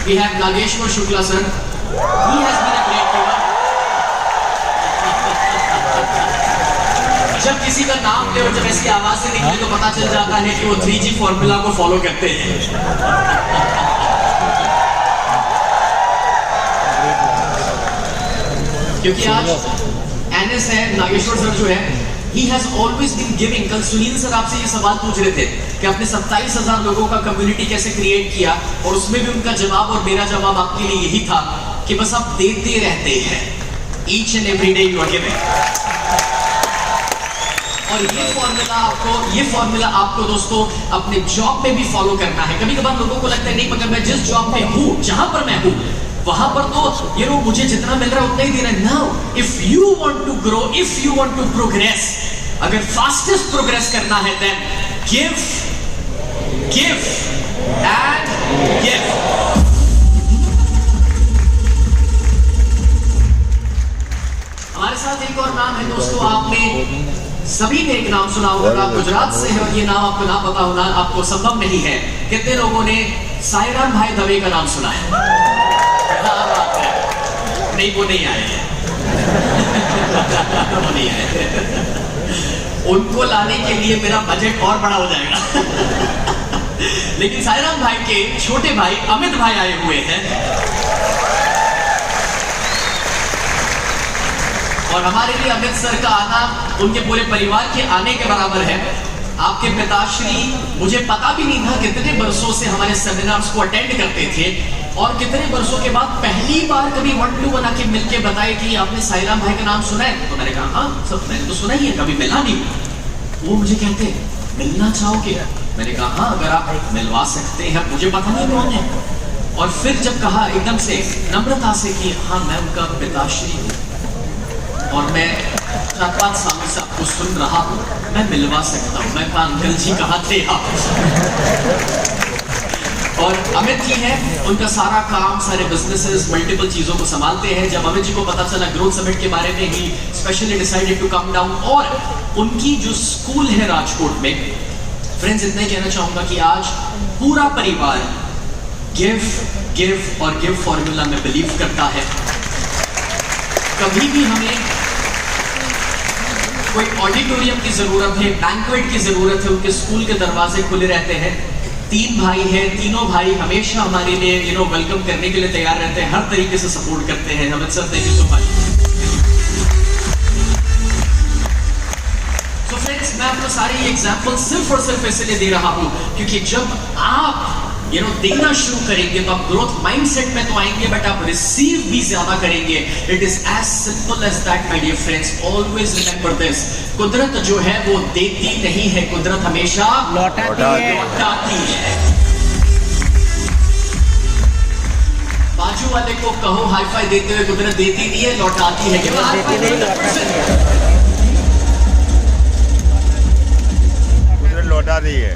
we have Nageshwar Shukla sir, he has been a great giver. जब किसी का नाम ले और जब ऐसी आवाज से निकले तो पता चल जाता है कि वो 3G फॉर्मूला को फॉलो करते हैं। क्योंकि आज एनएस है, नागेश्वर सर जो है, he has always been giving। कल सुनील सर आपसे ये सवाल पूछ रहे थे कि आपने 27,000 लोगों का कम्युनिटी कैसे क्रिएट किया, और उसमें भी उनका जवाब और मेरा जवाब आपके लिए यही था कि बस आप देते रहते हैं, each and every day you are giving। और ये फॉर्मूला आपको दोस्तों अपने जॉब में भी फॉलो करना है। कभी कभार लोगों को लगता है नहीं, मगर मैं जिस जॉब में हूं, जहां पर मैं हूं, वहां पर तो मुझे जितना मिल रहा है उतना ही देना है। Now if you want to grow, if you want to progress, अगर फास्टेस्ट प्रोग्रेस करना है, then give, give and give. हमारे साथ एक और नाम है दोस्तों, आपने सभी ने एक नाम सुना होगा, गुजरात से है और ये नाम आपको ना पता होना आपको संभव नहीं है। कितने लोगों ने साईराम भाई दवे का नाम सुना है? नहीं, वो नहीं आए हैं। वो नहीं आए हैं। उनको लाने के लिए मेरा बजट और बड़ा हो जाएगा। लेकिन साईराम भाई के छोटे भाई अमित भाई आए हुए हैं, और हमारे लिए अमित सर का आना उनके पूरे परिवार के आने के बराबर है। आपके पिताश्री, मुझे पता भी नहीं था कितने बरसों से हमारे सेमिनार्स को अटेंड करते थे, और कितने बरसों के बाद पहली बार कभी 1-2 आके मिलके बताए कि आपने साईराम भाई का नाम सुना है? तो मैंने कहा हाँ सब, मैंने तो सुना ही है, कभी मिला नहीं। वो मुझे कहते मिलना चाहोगे? मैंने कहा हाँ, अगर आप मिलवा सकते हैं, मुझे पता नहीं कौन है। और फिर जब कहा एकदम से नम्रता से कि हाँ मैं उनका पिताश्री हूँ, और मैं 4-5 सालों से आपको सुन रहा हूं, मैं मिलवा सकता हूं। मैं कहा अंकल जी कहाँ थे आप? और अमित जी है, उनका सारा काम, सारे बिजनेसेस, मल्टीपल चीजों को संभालते हैं। जब अमित जी को पता चला ग्रोथ समिट के बारे में, he specially decided to come down. और उनकी जो स्कूल है राजकोट में, फ्रेंड्स इतना ही कहना चाहूंगा कि आज पूरा परिवार गिव, गिव और गिव फॉर्मूला में बिलीव करता है। कभी भी हमें कोई ऑडिटोरियम की जरूरत है, बैंक्वेट की जरूरत है, उनके स्कूल के दरवाजे खुले रहते हैं। 3 भाई हैं, तीनों भाई हमेशा हमारे लिए वेलकम करने के लिए तैयार रहते हैं, हर तरीके से सपोर्ट करते हैं। Amit sir, thank you so much. तो फ्रेंड्स, मैं आपको सारे एग्जांपल सिर्फ और सिर्फ इसलिए दे रहा हूं क्योंकि जब आप देना शुरू करेंगे तो आप ग्रोथ माइंडसेट में तो आएंगे, बट आप रिसीव भी ज्यादा करेंगे. It is as simple as that my dear friends. Always remember this. कुदरत जो है वो देती नहीं है, कुदरत हमेशा लौटाती है. बाजू वाले को कहो हाई फाई देते हुए, कुदरत देती नहीं है लौटाती है.
उधर लौटा दी है,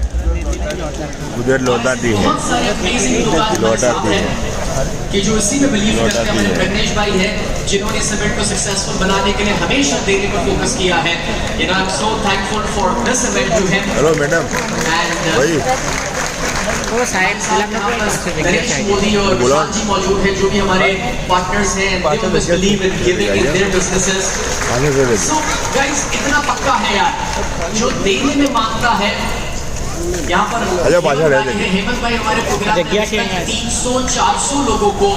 उधर लौटा दी है,
बहुत सारे अमेजिंग लोग आज हमारे साथ हैं कि जो इसी में बिलीव करते हैं. हमारे प्रज्ञेश भाई हैं जिन्होंने इस इवेंट को सक्सेसफुल बनाने के लिए हमेशा देने पर फोकस किया है. I am so thankful for this event to him.
Hello madam भाई,
वो साइड
नरेश मोदी और विशाल जी मौजूद हैं जो भी हमारे पार्टनर्स हैं. they always believe in giving in their businesses. So guys, इतना पक्का है यार, जो देने में मांगता है. यहाँ पर हेमंत भाई हमारे प्रोग्राम में 300-400 लोगों को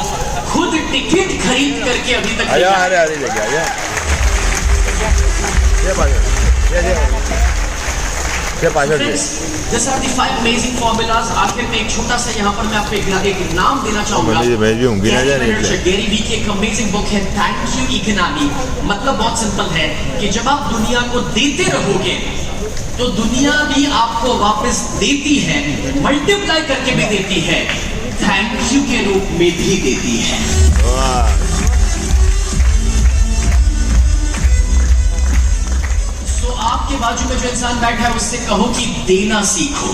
खुद टिकट खरीद करके अभी तक These are the 5 amazing formulas. आखिर में एक छोटा सा यहाँ पर मैं आपको एक नाम देना चाहूंगा. गैरी वी की एक अमेजिंग बुक है थैंक यू इकोनॉमी. मतलब बहुत सिंपल है कि जब आप दुनिया को देते रहोगे तो दुनिया भी आपको वापस देती है, मल्टीप्लाई करके भी देती है, थैंक यू के रूप में भी देती है. आपके बाजू में जो इंसान बैठा है उससे कहो कि देना सीखो.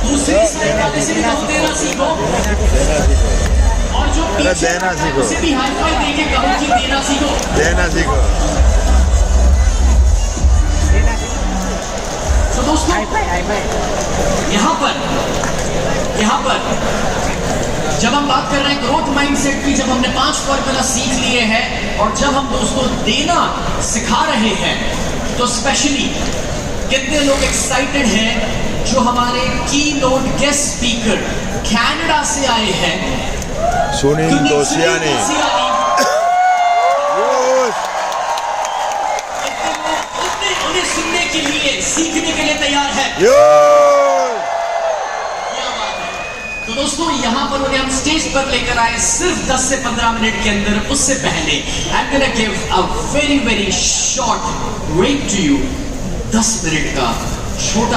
दूसरी साइड वाले से भी कहो देना सीखो. और जो पीछे उसे भी हाई फाई देके कहो कि देना सीखो. तो दोस्तों यहाँ पर जब हम बात कर रहे हैं ग्रोथ माइंडसेट की, जब हमने 5 फॉर्मूला सीख लिए हैं और जब हम दोस्तों देना सिखा रहे हैं, तो स्पेशली कितने लोग एक्साइटेड हैं जो हमारे की नोट गेस्ट स्पीकर कनाडा से आए हैं,
सुनील दोसियानी.
उन्हें सुनने के लिए, सीखने के लिए तैयार है. तो दोस्तों यहाँ पर उन्हें हम स्टेज पर लेकर आए सिर्फ 10 से 15 मिनट के अंदर. उससे पहले I am gonna give a very short break to you. 10 minute का छोटा